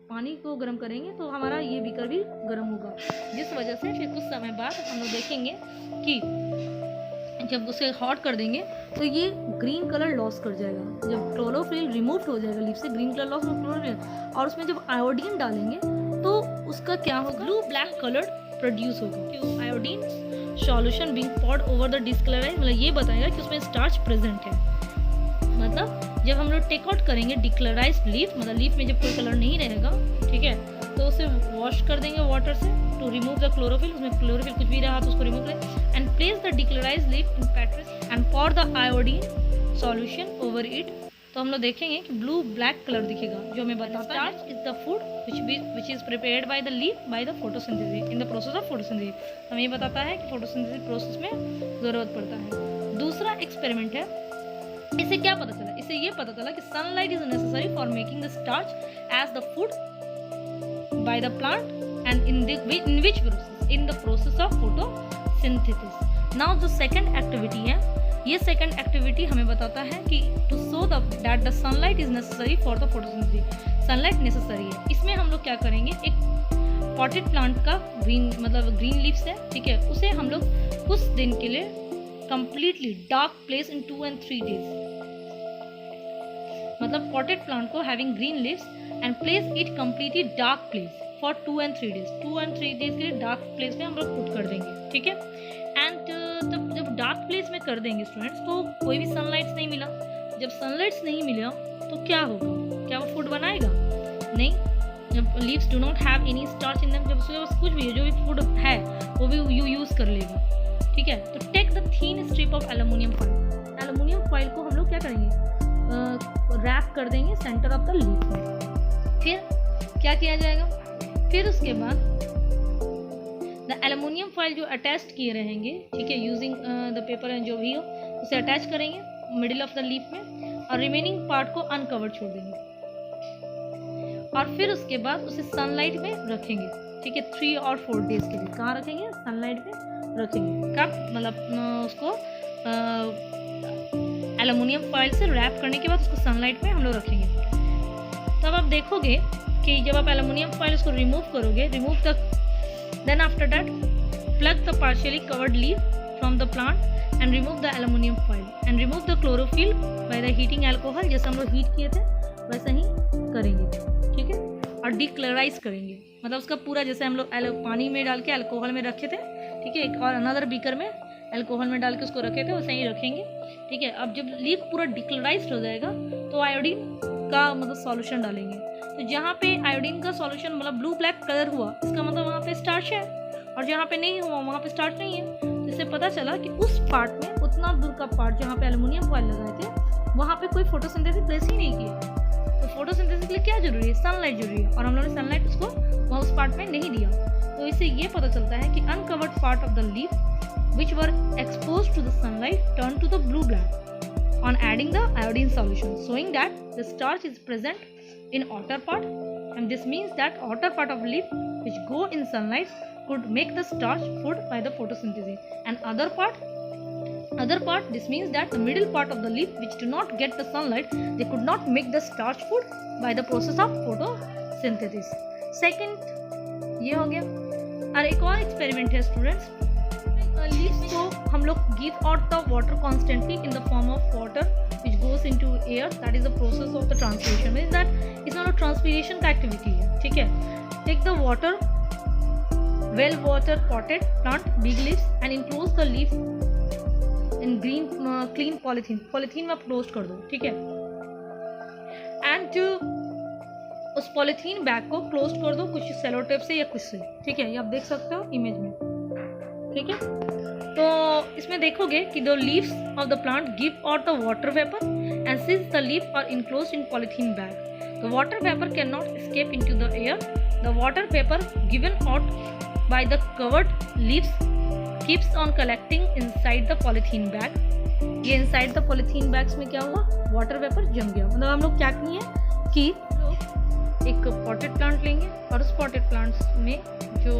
पानी को गर्म करेंगे तो हमारा ये बीकर भी गर्म होगा, जिस वजह से फिर कुछ समय बाद हम लोग देखेंगे कि जब उसे हॉट कर देंगे तो ये ग्रीन कलर लॉस कर जाएगा। जब क्लोरोफिल रिमूव हो जाएगा लीफ से, ग्रीन कलर लॉस हो क्लोरोफिल, और उसमें जब आयोडीन डालेंगे तो उसका क्या होगा, ब्लू ब्लैक कलर प्रोड्यूस होगा। क्यों? Iodine solution being poured over the discolourise, मतलब ये बताएगा कि उसमें स्टार्च प्रेजेंट है। मतलब जब हम लोग टेक आउट करेंगे डिक्लराइज्ड लीफ, मतलब लीफ में जब कोई कलर नहीं रहेगा, ठीक है, तो उसे वॉश कर देंगे वाटर से टू रिमूव द क्लोरोफिल। उसमें क्लोरोफिल कुछ भी रहा तो उसको रिमूव करें and place the decolourised leaf in petris and pour the iodine solution over it. तो हम लोग देखेंगे कि ब्लू ब्लैक कलर दिखेगा, जो हमें बताता है starch is the food which is prepared by the leaf by the photosynthesis in the process of photosynthesis। हमें ये बताता है कि फोटोसिंथेसिस प्रोसेस में ज़रूरत पड़ता है। दूसरा एक्सपेरिमेंट है, इससे क्या पता चला? इससे ये पता चला कि sunlight is necessary for making the starch as the food by the plant and in which process? In the process of photosynthesis। Now जो सेकंड एक्टिविटी है, ये सेकंड एक्टिविटी हमें बताता है कि to show that the sunlight is necessary for the photosynthesis. Sunlight necessary है। इसमें हम लोग क्या करेंगे, एक पॉटेड प्लांट का ग्रीन ग्रीन लीव्स है, ठीक है, उसे हम लोग कुछ दिन के लिए completely dark place in 2 and 3 days। मतलब पॉटेड प्लांट को having green leaves and place it completely dark place for 2 and 3 days। 2 and 3 days के लिए डार्क प्लेस में हम लोग पुट कर देंगे, ठीक है। एंड जब डार्क प्लेस में कर देंगे स्टूडेंट्स, तो कोई भी सनलाइट्स नहीं मिला। जब सनलाइट्स नहीं मिला तो क्या होगा? क्या वो फूड बनाएगा? नहीं। जब leaves do not have any starch in them, जब उसके पास कुछ भी जो भी फूड है वो भी यू यूज़ कर लेगा, ठीक है। तो take the thin strip of aluminium foil. Aluminium foil को हम लोग क्या करेंगे, रैप कर देंगे सेंटर ऑफ द लीफ में। फिर क्या किया जाएगा? फिर उसके बाद द एल्युमिनियम फॉइल जो अटैच किए रहेंगे, ठीक है, यूजिंग द पेपर एंड जो भी हो उसे अटैच करेंगे मिडिल ऑफ द लीफ में और रिमेनिंग पार्ट को अनकवर छोड़ देंगे। और फिर उसके बाद उसे सनलाइट में रखेंगे, ठीक है, 3 और 4 डेज के लिए। कहाँ रखेंगे? सनलाइट में रखेंगे। कब? मतलब उसको एल्युमिनियम फॉइल से रैप करने के बाद उसको सनलाइट में हम लोग रखेंगे। तब आप देखोगे कि जब आप एल्युमिनियम फॉइल उसको रिमूव करोगे, then after that plug the partially covered leaf from the plant and remove the aluminum foil and remove the chlorophyll by the heating alcohol। जैसे हम लोग हीट किए थे वैसे ही करेंगे, ठीक है, और डिक्लराइज करेंगे। मतलब उसका पूरा जैसे हम लोग पानी में डाल के अल्कोहल में रखे थे, ठीक है, एक और अनदर बीकर में अल्कोहल में डाल के उसको रखे थे, वैसे ही रखेंगे, ठीक है। अब जब लीफ पूरा डिक्लराइज्ड हो जाएगा तो आयोडीन का मतलब सॉल्यूशन डालेंगे। तो जहाँ पे आयोडीन का सॉल्यूशन मतलब ब्लू ब्लैक कलर हुआ, इसका मतलब वहाँ पे स्टार्च है, और जहाँ पे नहीं हुआ वहाँ पे स्टार्च नहीं है। तो इससे पता चला कि उस पार्ट में, उतना दूर का पार्ट जहाँ पे एल्युमिनियम फॉइल लगाए थे, वहाँ पे कोई फोटोसिंथेसिस प्लेस ही नहीं किया। तो फोटोसिंथेसिस के लिए क्या जरूरी है? सनलाइट जरूरी है, और हम लोगों ने सनलाइट उसको वहाँ उस पार्ट में नहीं दिया। तो इससे ये पता चलता है कि uncovered part of the leaf which were exposed to the sunlight turn to the blue black on adding the iodine solution, showing that the starch is present in outer part, and this means that outer part of leaf which go in sunlight could make the starch food by the photosynthesis, and other part this means that the middle part of the leaf which do not get the sunlight, they could not make the starch food by the process of photosynthesis. Second ये हो गया। और एक और experiment है students, leaves को हम लोग give out the water constantly in the form of water which goes into air, that is the process of the transpiration, means that इसमें ट्रांसपिरेशन का एक्टिविटी है। ठीक है, take the water well water potted plant big leaves and enclose the leaf in green clean polythene में close कर दो। ठीक है, एंड उस पॉलीथीन बैग को क्लोज कर दो कुछ सेलो टेप से या कुछ से। ठीक है, ये आप देख सकते हो इमेज में। ठीक है, तो इसमें देखोगे कि the leaves of the plant give out the water vapour, and since the leaf are enclosed in polythene bag, the water vapour can not escape into the air. The water vapour given out by the covered leaves keeps on collecting inside the polythene bag। ये inside the polythene bags में क्या हुआ? water vapor जम गया। मतलब हम लोग क्या किए कि एक potted plant लेंगे और उस potted plants में जो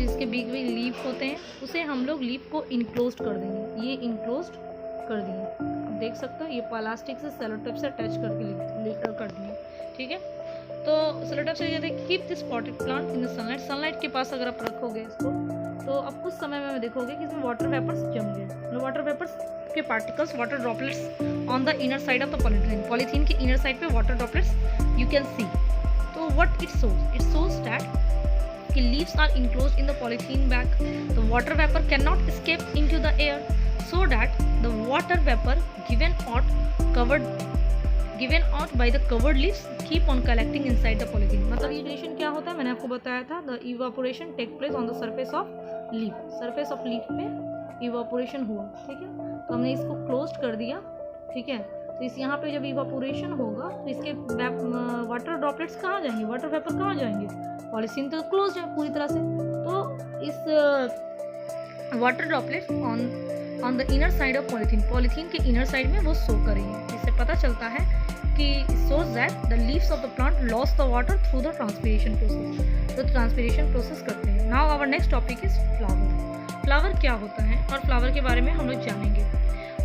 इसके बिग बिग लीफ होते हैं उसे हम लोग लीफ को इनक्लोज कर देंगे। ये इनक्लोज कर दिए, आप देख सकते हो ये प्लास्टिक से सेलो टेप से अटैच करके कर दिए। ठीक है, तो सेलो टेप से ये keep this potted plant in the sunlight. Sunlight के पास अगर आप रखोगे इसको तो आप कुछ समय में देखोगे कि इसमें वाटर वेपर्स जम गए। वाटर वेपर्स के particles, water droplets on the inner side of the polythene के इनर साइड पे water droplets you can see. तो व्हाट इट शोज दैट कि leaves are enclosed in the polythene bag, the water vapour can not escape into the air, so that the water vapor given out by the covered leaves keep on collecting inside the polythene। मतलब ये reaction क्या होता है, मैंने आपको बताया था, the evaporation take place on the surface of leaf, surface of leaf में evaporation हुआ। ठीक है, तो हमने इसको closed कर दिया। ठीक है, तो इस यहाँ पे जब evaporation होगा तो इसके वाटर ड्रॉपलेट्स कहाँ जाएंगे, वाटर वेपर कहाँ जाएंगे, पॉलीथीन तो क्लोज है पूरी तरह से। तो इस water droplets on the inner side of polythene के इनर साइड में वो शो करेंगे। इससे पता चलता है कि shows that the leaves of the plant lost the water through the transpiration process। तो ट्रांसपिरेशन प्रोसेस करते हैं। Now our next topic is flower. Flower क्या होता है और फ्लावर के बारे में हम लोग जानेंगे।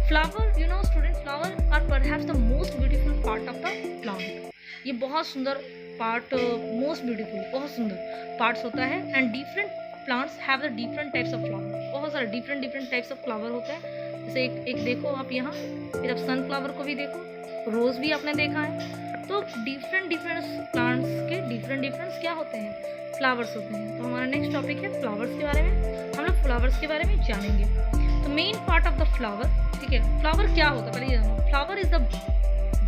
Flower, you know student, flower are perhaps the most beautiful part of the plant. ये बहुत सुंदर पार्ट, मोस्ट ब्यूटीफुल, बहुत सुंदर पार्ट्स होता है। And different plants have the different types of flower. बहुत सारे डिफरेंट टाइप्स ऑफ फ्लावर होते हैं। जैसे एक देखो आप यहाँ, फिर आप सनफ्लावर को भी देखो, रोज भी आपने देखा है। तो डिफरेंट प्लांट्स के डिफरेंट क्या होते हैं, फ्लावर्स होते हैं। तो हमारा नेक्स्ट टॉपिक है फ्लावर्स के बारे में। हम लोग फ्लावर्स के बारे में जानेंगे। तो main part of the flower, ठीक है, फ्लावर क्या होता है पहले ये जानो। Flower is the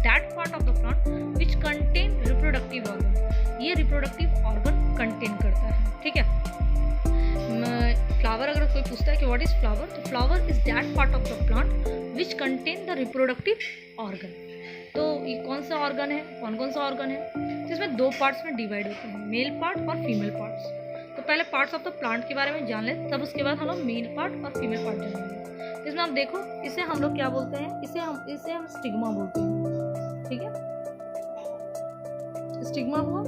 that part of the plant which contain reproductive organ. ये रिप्रोडक्टिव ऑर्गन कंटेन करता है। ठीक है, फ्लावर अगर कोई पूछता है कि व्हाट इज फ्लावर, तो flower is that part of the plant which contain the reproductive organ. तो ये कौन सा ऑर्गन है, कौन सा ऑर्गन है, जिसमें दो पार्ट्स में डिवाइड होते हैं, मेल पार्ट और फीमेल पार्ट्स। तो पहले पार्ट्स ऑफ द प्लांट के बारे में जान लें, तब उसके बाद हम लोग मेल पार्ट और फीमेल पार्ट जानेंगे। इसमें आप देखो, इसे हम लोग क्या बोलते हैं, इसे हम स्टिग्मा बोलते हैं। ठीक है, स्टिग्मा हुआ।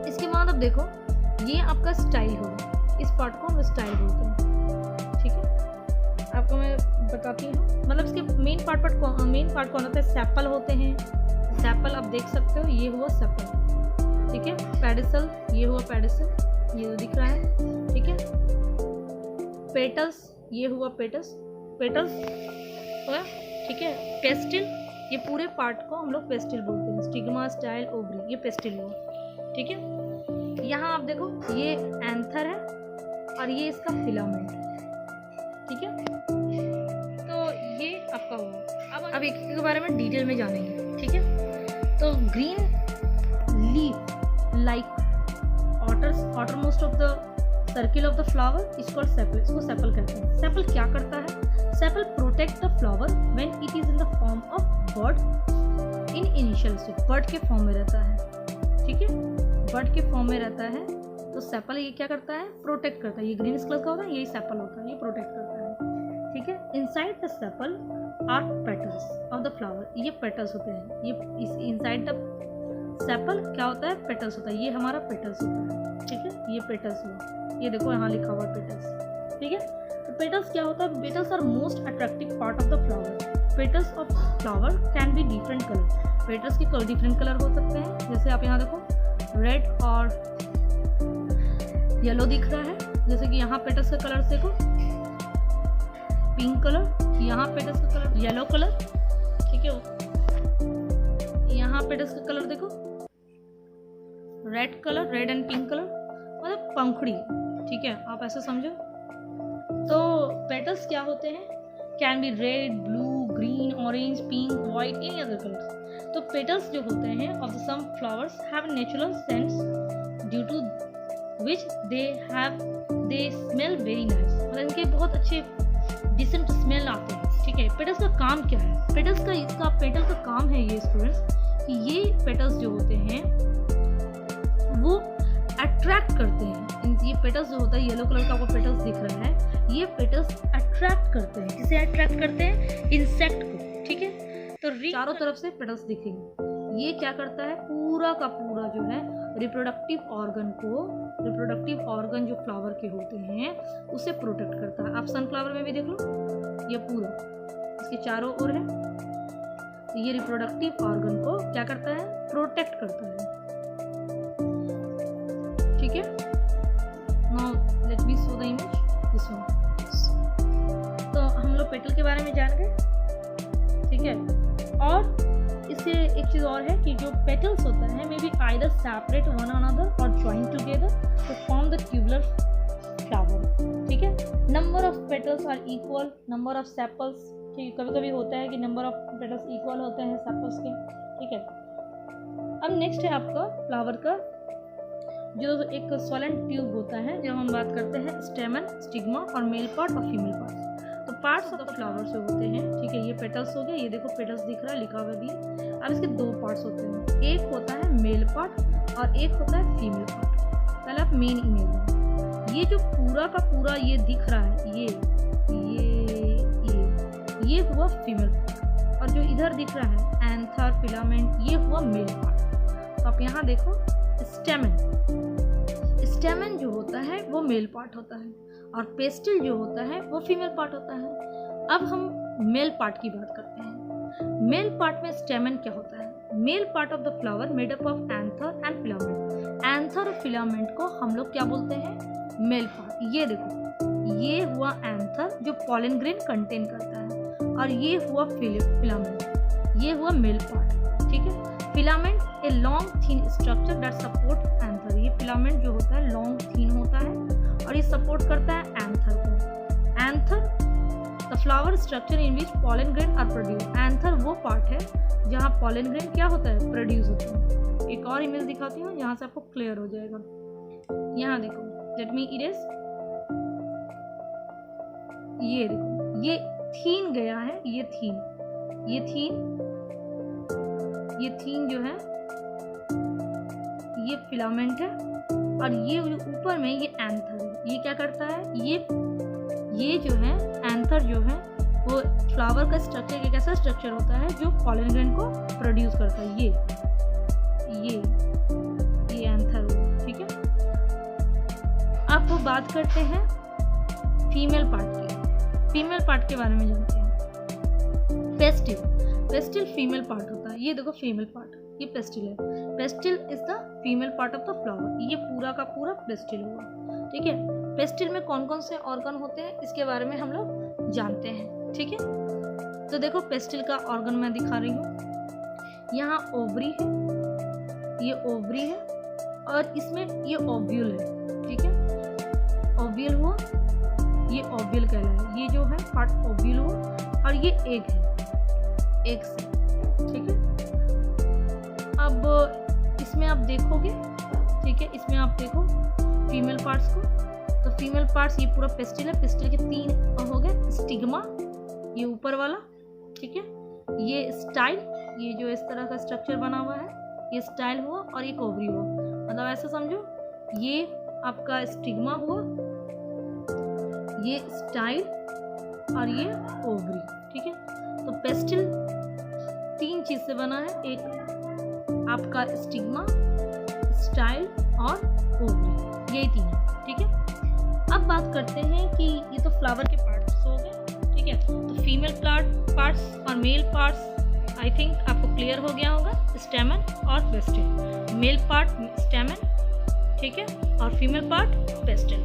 इसके बाद आप देखो, ये आपका स्टाइल होगा, इस पार्ट को हम स्टाइल बोलते हैं। ठीक है, आपको मैं बताती हूँ। मतलब इसके मेन पार्ट कौन होता है, सेपल होते हैं। सेपल आप देख सकते हो, ये हुआ सेपल। ठीक है, पेडिसल, ये हुआ पेडिसल, ये दिख रहा है। ठीक है, पेटल्स, ये हुआ पेटल्स हुआ। ठीक है, पेस्टिल, ये पूरे पार्ट को हम लोग पेस्टिल बोलते हैं। स्टिग्मा, स्टाइल, ओवरी, ये पेस्टिल हुआ। ठीक है, यहाँ आप देखो, ये एंथर है और ये इसका फिलामेंट। ठीक है, तो ये आपका हुआ। अब एक के बारे में डिटेल में जानेंगे। ठीक है, तो green leaf like outermost of the circle of the flower is called sepal. इसको सेपल कहते हैं। सेपल क्या करता है, sepal protect the flower when it is in the form of bird in initial stage, bird के form में रहता है, ठीक है, बर्ड के फॉर्म में रहता है। तो सेपल ये क्या करता है, प्रोटेक्ट करता है। ये ग्रीन कलर का होता है, यही सेपल होता है, ये प्रोटेक्ट करता है, ठीक है। Inside the sepal are petals of the flower, ये पेटल्स होते हैं, ये इस इनसाइड द सेपल क्या होता है, पेटल्स होता है, ये हमारा पेटल्स होता है, ठीक है। ये पेटल्स हुआ, ये देखो यहाँ लिखा हुआ पेटल्स, ठीक है। तो पेटल्स क्या होता है, petals are most attractive part of the flower. Petals of flower can be different colour, petals के डिफरेंट कलर हो सकते हैं, जैसे आप यहाँ देखो रेड और येलो दिख रहा है, जैसे कि यहाँ पेटल्स का कलर देखो पिंक कलर, यहाँ पेटल्स का कलर येलो कलर, ठीक है। यहाँ पेटल्स का कलर देखो red colour, red and pink colour, मतलब पंखुड़ी, ठीक है, आप ऐसे समझो। तो पेटल्स क्या होते हैं, can be red, blue, green, orange, pink, white, any other colours. तो पेटल्स जो होते हैं of the some flowers have natural scents due to which they smell very nice, मतलब इनके बहुत अच्छे डिसेंट स्मेल आते हैं, ठीक है। पेटल्स का काम क्या है, पेटल का काम है ये स्टूडेंट्स कि ये पेटल्स जो होते हैं वो अट्रैक्ट करते हैं। ये पेटल्स जो होता है, येलो कलर का आपको पेटल्स दिख रहा है, ये पेटल्स अट्रैक्ट करते हैं, किसे अट्रैक्ट करते हैं, इंसेक्ट को, ठीक है। तो चारों तरफ से पेटल्स दिखेंगे, ये क्या करता है, पूरा का पूरा जो है रिप्रोडक्टिव ऑर्गन जो फ्लावर के होते हैं उसे प्रोटेक्ट करता है। आप सनफ्लावर में भी देख लो, ये पूरा इसके चारों ओर है, तो ये रिप्रोडक्टिव ऑर्गन को क्या करता है, प्रोटेक्ट करता है, ठीक है। Now let me show the image this one. तो हम लोग पेटल के बारे में जान गए, ठीक है। और इससे एक चीज और है कि जो पेटल्स होता है maybe either separate one another और join together to form the tubular flower, ठीक है। Number of petals are equal number of sepals, ठीक, कभी कभी होता है कि नंबर ऑफ पेटल्स इक्वल होते हैं सेपल्स के, ठीक है। अब नेक्स्ट है आपका फ्लावर का जो एक सोलेंट ट्यूब होता है, जब हम बात करते हैं स्टेमन, स्टिग्मा और मेल पार्ट और फीमेल पार्ट। तो पार्ट्स ऑफ द फ्लावर से होते हैं, ठीक है। ये पेटल्स हो गए, ये देखो पेटल्स दिख रहा है, लिखा हुआ भी है। अब इसके दो पार्ट्स होते हैं, एक होता है मेल पार्ट और एक होता है फीमेल पार्ट। पहले आप मेन इमेज में, ये जो पूरा का पूरा ये दिख रहा है, ये हुआ फीमेल पार्ट, और जो इधर दिख रहा है एंथर, फिलामेंट, ये हुआ मेल पार्ट। तो आप यहाँ देखो स्टेमन जो होता है वो मेल पार्ट होता है और पेस्टिल जो होता है वो फीमेल पार्ट होता है। अब हम मेल पार्ट की बात करते हैं। मेल पार्ट में स्टेमन क्या होता है, male part of the flower made up of anther and filament. Anther और फिलामेंट को हम लोग क्या बोलते हैं, मेल पार्ट। ये देखो, ये हुआ एंथर जो पॉलन ग्रेन कंटेन करता है, और ये हुआ फिलामेंट, ये हुआ मेल पार्ट, ठीक है। Filament a long thin structure that support anther, ये फिलामेंट जो होता है लॉन्ग थिन होता है और ये सपोर्ट करता है एंथर को। Anther the flower structure in which pollen grain are produce. Anther वो पार्ट है जहाँ पॉलन ग्रेन क्या होता है, प्रोड्यूस होता है। एक और इमेज दिखाती हूँ जहाँ से आपको क्लियर हो जाएगा। यहाँ देखो, लेट मी इरेज, ये देखो, ये थीन गया है, ये थीन जो है ये फिलामेंट है, और ये ऊपर में ये एंथर है। ये क्या करता है, ये जो है एंथर जो है वो फ्लावर का स्ट्रक्चर, एक ऐसा स्ट्रक्चर होता है जो पॉलन ग्रेन को प्रोड्यूस करता है। ये एंथर हो, ठीक है। अब वो बात करते हैं फीमेल पार्ट की। फीमेल पार्ट के बारे में जानते हैं। पेस्टिल फीमेल पार्ट होता है। ये देखो फीमेल पार्ट, ये पेस्टिल है। Pistil is the female part of the flower. ये पूरा का पूरा पेस्टिल हुआ, ठीक है। पेस्टिल में कौन कौन से ऑर्गन होते हैं इसके बारे में हम लोग जानते हैं, ठीक है। तो देखो पेस्टिल का ऑर्गन मैं दिखा रही हूँ। यहाँ ओवरी है, ये ओवरी है, और इसमें ये ओव्यूल है, ठीक है। ओव्यूल हुआ, ये ओव्यूल कहलाया। ये जो है पार्ट ओव्यूल हुआ, और ये एग है, एग से, ठीक है। अब इसमें आप देखोगे, ठीक है, इसमें आप देखो फीमेल पार्ट्स को। तो फीमेल पार्ट्स ये पूरा पेस्टिल है। पेस्टिल के तीन हो गए, स्टिग्मा, ये ऊपर वाला, ठीक है, ये स्टाइल, ये जो इस तरह का स्ट्रक्चर बना हुआ है ये स्टाइल हुआ, और एक ओवरी हुआ। मतलब ऐसा समझो ये आपका स्टिग्मा हुआ, ये स्टाइल और ये ओवरी, ठीक है। तो पेस्टिल 3 चीज से बना है, एक आपका स्टिग्मा, स्टाइल और ओवरी, यही 3 है, ठीक है। अब बात करते हैं कि ये तो फ्लावर के पार्ट्स हो गए, ठीक है। तो फीमेल पार्ट्स और मेल पार्ट्स आई थिंक आपको क्लियर हो गया होगा, स्टेमन और पेस्टिल। मेल पार्ट स्टेमन, ठीक है, और फीमेल पार्ट पेस्टिल,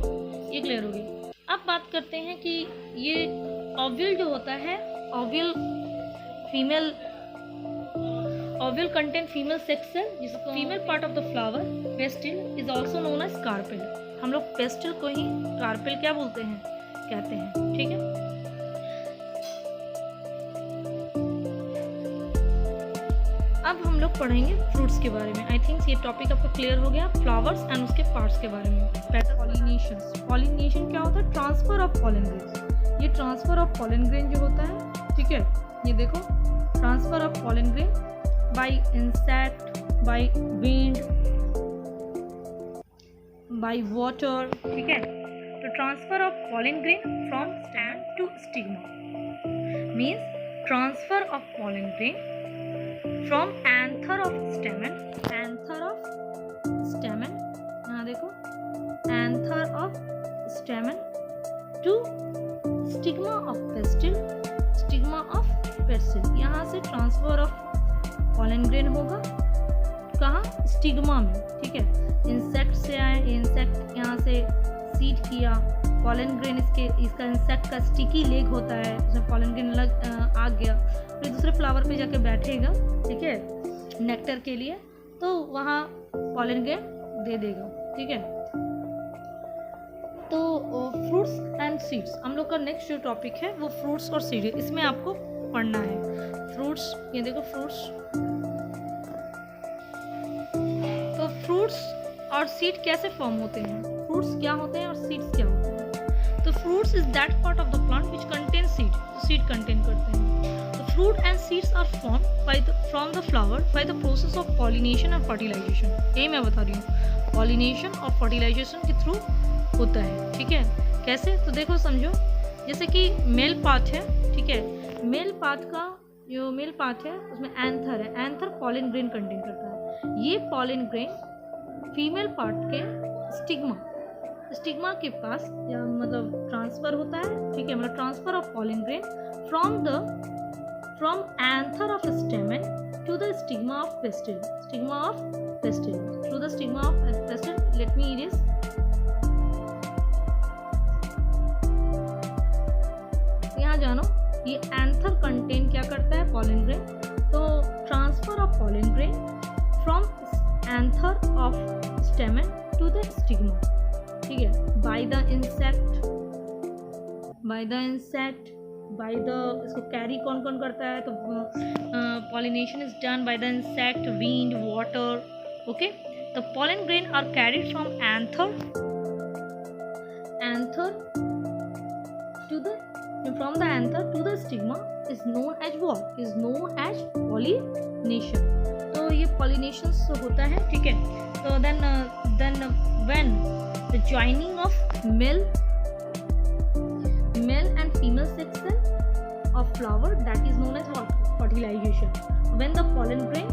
ये क्लियर हो गया। अब बात करते हैं कि ये ओव्यूल जो होता है, ovule contain female sex cell, जिसको female part of the flower pistil is also known as carpel. हम लोग पेस्टिल को ही कार्पेल क्या बोलते हैं, कहते हैं, ठीक है। अब हम लोग पढ़ेंगे फ्रूट्स के बारे में। आई थिंक ये टॉपिक आपका क्लियर हो गया, फ्लावर्स एंड उसके पार्ट्स के बारे में। पॉलिनेशन क्या होता है, ट्रांसफर ऑफ पॉलन ग्रेन। ये ट्रांसफर ऑफ पॉलन ग्रेन जो होता है, ठीक है, ये देखो transfer of pollen grain by insect, by wind, by water, ठीक है। तो transfer of pollen grain from stand to stigma means transfer of pollen grain from anther of stamen, यहाँ देखो anther of stamen to stigma of pestil, यहाँ से transfer of pollen grain होगा, कहाँ, stigma में, ठीक है। इंसेक्ट से आए, इंसेक्ट यहाँ से सीड किया, पॉलन ग्रेन इसका इंसेक्ट का स्टिकी लेग होता है, उसमें पॉलन ग्रेन आ गया, फिर दूसरे फ्लावर पे जाके बैठेगा, ठीक है, नेक्टर के लिए, तो वहाँ पॉलन ग्रेन दे देगा, ठीक है। तो फ्रूट्स एंड सीड्स, हम लोग का नेक्स्ट जो टॉपिक है वो फ्रूट्स और सीड है, इसमें आपको पढ़ना है। फ्रूट्स, ये देखो फ्रूट्स, तो फ्रूट्स और सीड कैसे फॉर्म होते हैं, फ्रूट्स क्या होते हैं और सीड्स क्या होते हैं। तो fruits is that part of the plant which contain seed, seed contain करते हैं। Fruit and seeds are formed from the flower by the process of pollination and fertilization। यही मैं बता रही हूँ, pollination और fertilization के थ्रू होता है, ठीक है। कैसे, तो देखो समझो, जैसे कि मेल पार्ट है, ठीक है, मेल पार्ट का जो मेल पार्ट है उसमें एंथर है, एंथर पॉलन ग्रेन कंटेन करता है। ये पॉलन ग्रेन फीमेल पार्ट के स्टिग्मा के पास मतलब ट्रांसफर होता है, ठीक है, मतलब transfer of pollen grain from anther of stamen to the stigma of pestil, through the stigma of pestil। let me erase, यहाँ जानो, ये एंथर कंटेन क्या करता है, पॉलन ग्रेन, तो transfer of pollen grain from anther of stamen to the stigma, ठीक है, by the insect, by the, इसको कैरी कौन कौन करता है, तो pollination is done by the insect, wind, water, okay. The pollen grain are carried from anther from the anther to the stigma is known as what? Is known as pollination। तो ये pollination होता है, ठीक है। तो then when the joining of male and female sex cell of flower, that is known as what? Fertilization। When the pollen grain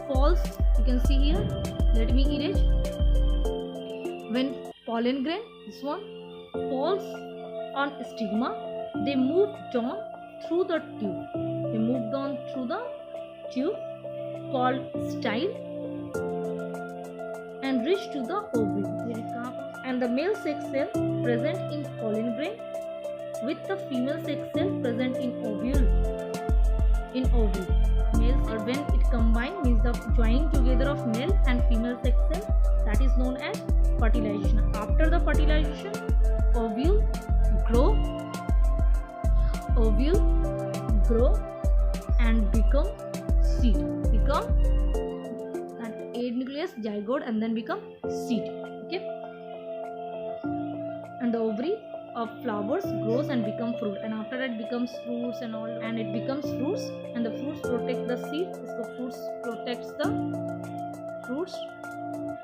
falls, you can see here, let me erase, when pollen grain, this one, falls on stigma, they moved on through the tube called style and reached to the ovary, and the male sex cell present in pollen grain with the female sex cell present in ovule, males, or when it combined means the joining together of male and female sex cell, that is known as fertilization। After the fertilization, ovule grow and become seed, that egg nucleus, zygote, and then become seed, okay। And the of flowers grows and become fruit, and after that becomes fruits and all, and it becomes fruits, and the fruits protect the seeds. So fruits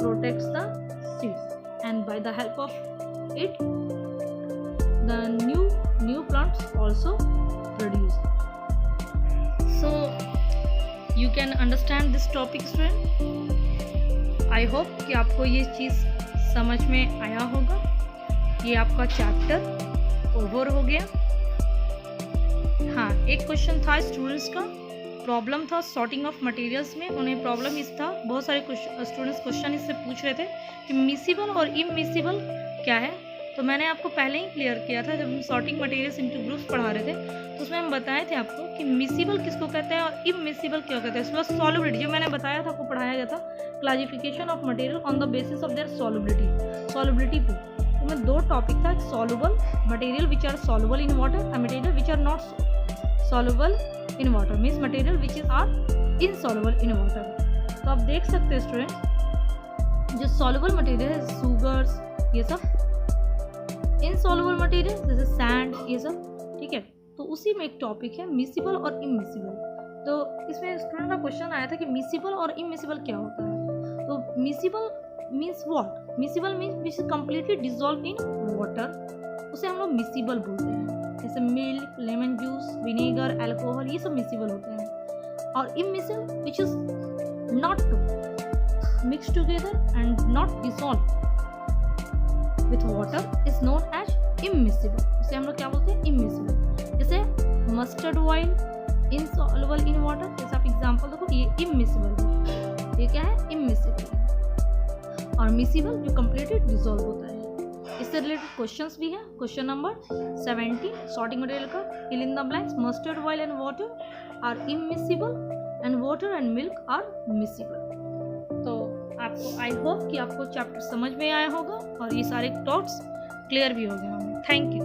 protects the seeds, and by the help of it the new plants also produce. So you can understand this topic, student. I hope कि आपको ये चीज़ समझ में आया होगा। ये आपका chapter over हो गया। हाँ, एक क्वेश्चन था स्टूडेंट्स का, प्रॉब्लम था सॉर्टिंग ऑफ मटेरियल्स में। उन्हें प्रॉब्लम इस था, बहुत सारे स्टूडेंट्स क्वेश्चन इससे पूछ रहे थे कि मिसिबल और इमिसिबल क्या है। तो मैंने आपको पहले ही क्लियर किया था जब हम सॉर्टिंग मटेरियल्स इनटू ग्रुप्स पढ़ा रहे थे, तो उसमें हम बताए थे आपको कि मिसिबल किसको कहते हैं और इमिसिबल क्या कहते हैं। प्लस सॉल्युबिलिटी जो मैंने बताया था, आपको पढ़ाया गया था, classification of material on the basis of their solubility too. तो मैं दो टॉपिक था, soluble material which are soluble in water and material which are not soluble in water, means material which is are insoluble in water. तो आप देख सकते हैं student, जो सॉल्युबल मटेरियल है, सुगर्स, ये सब इनसॉल्युबल मटेरियल जैसे सैंड, ये सब, ठीक है। तो उसी में एक टॉपिक है मिसिबल और इमिसिबल। तो इसमें स्टूडेंट का क्वेश्चन आया था कि मिसिबल और इमिसिबल क्या होता है। तो miscible means what? Miscible means which is completely dissolve in water, उसे हम लोग मिसिबल बोलते हैं। जैसे milk, lemon juice, vinegar, alcohol, ये सब मिसिबल होते हैं। और immiscible which is not mix together and not dissolve with water is known as immiscible. इसे हम लोग क्या बोलते हैं? immiscible। जैसे mustard oil insoluble in water, जैसे आप एग्जांपल देखो, ये immiscible है। ये क्या है? immiscible। और miscible जो completely dissolve होता है। इससे रिलेटेड क्वेश्चंस भी है। क्वेश्चन नंबर 70 सॉर्टिंग मटेरियल का, fill in the blanks, mustard oil and water are immiscible and water and milk are miscible। तो आपको आई होप कि आपको चैप्टर समझ में आया होगा और ये सारे टॉट्स क्लियर भी हो गए होंगे। Thank you.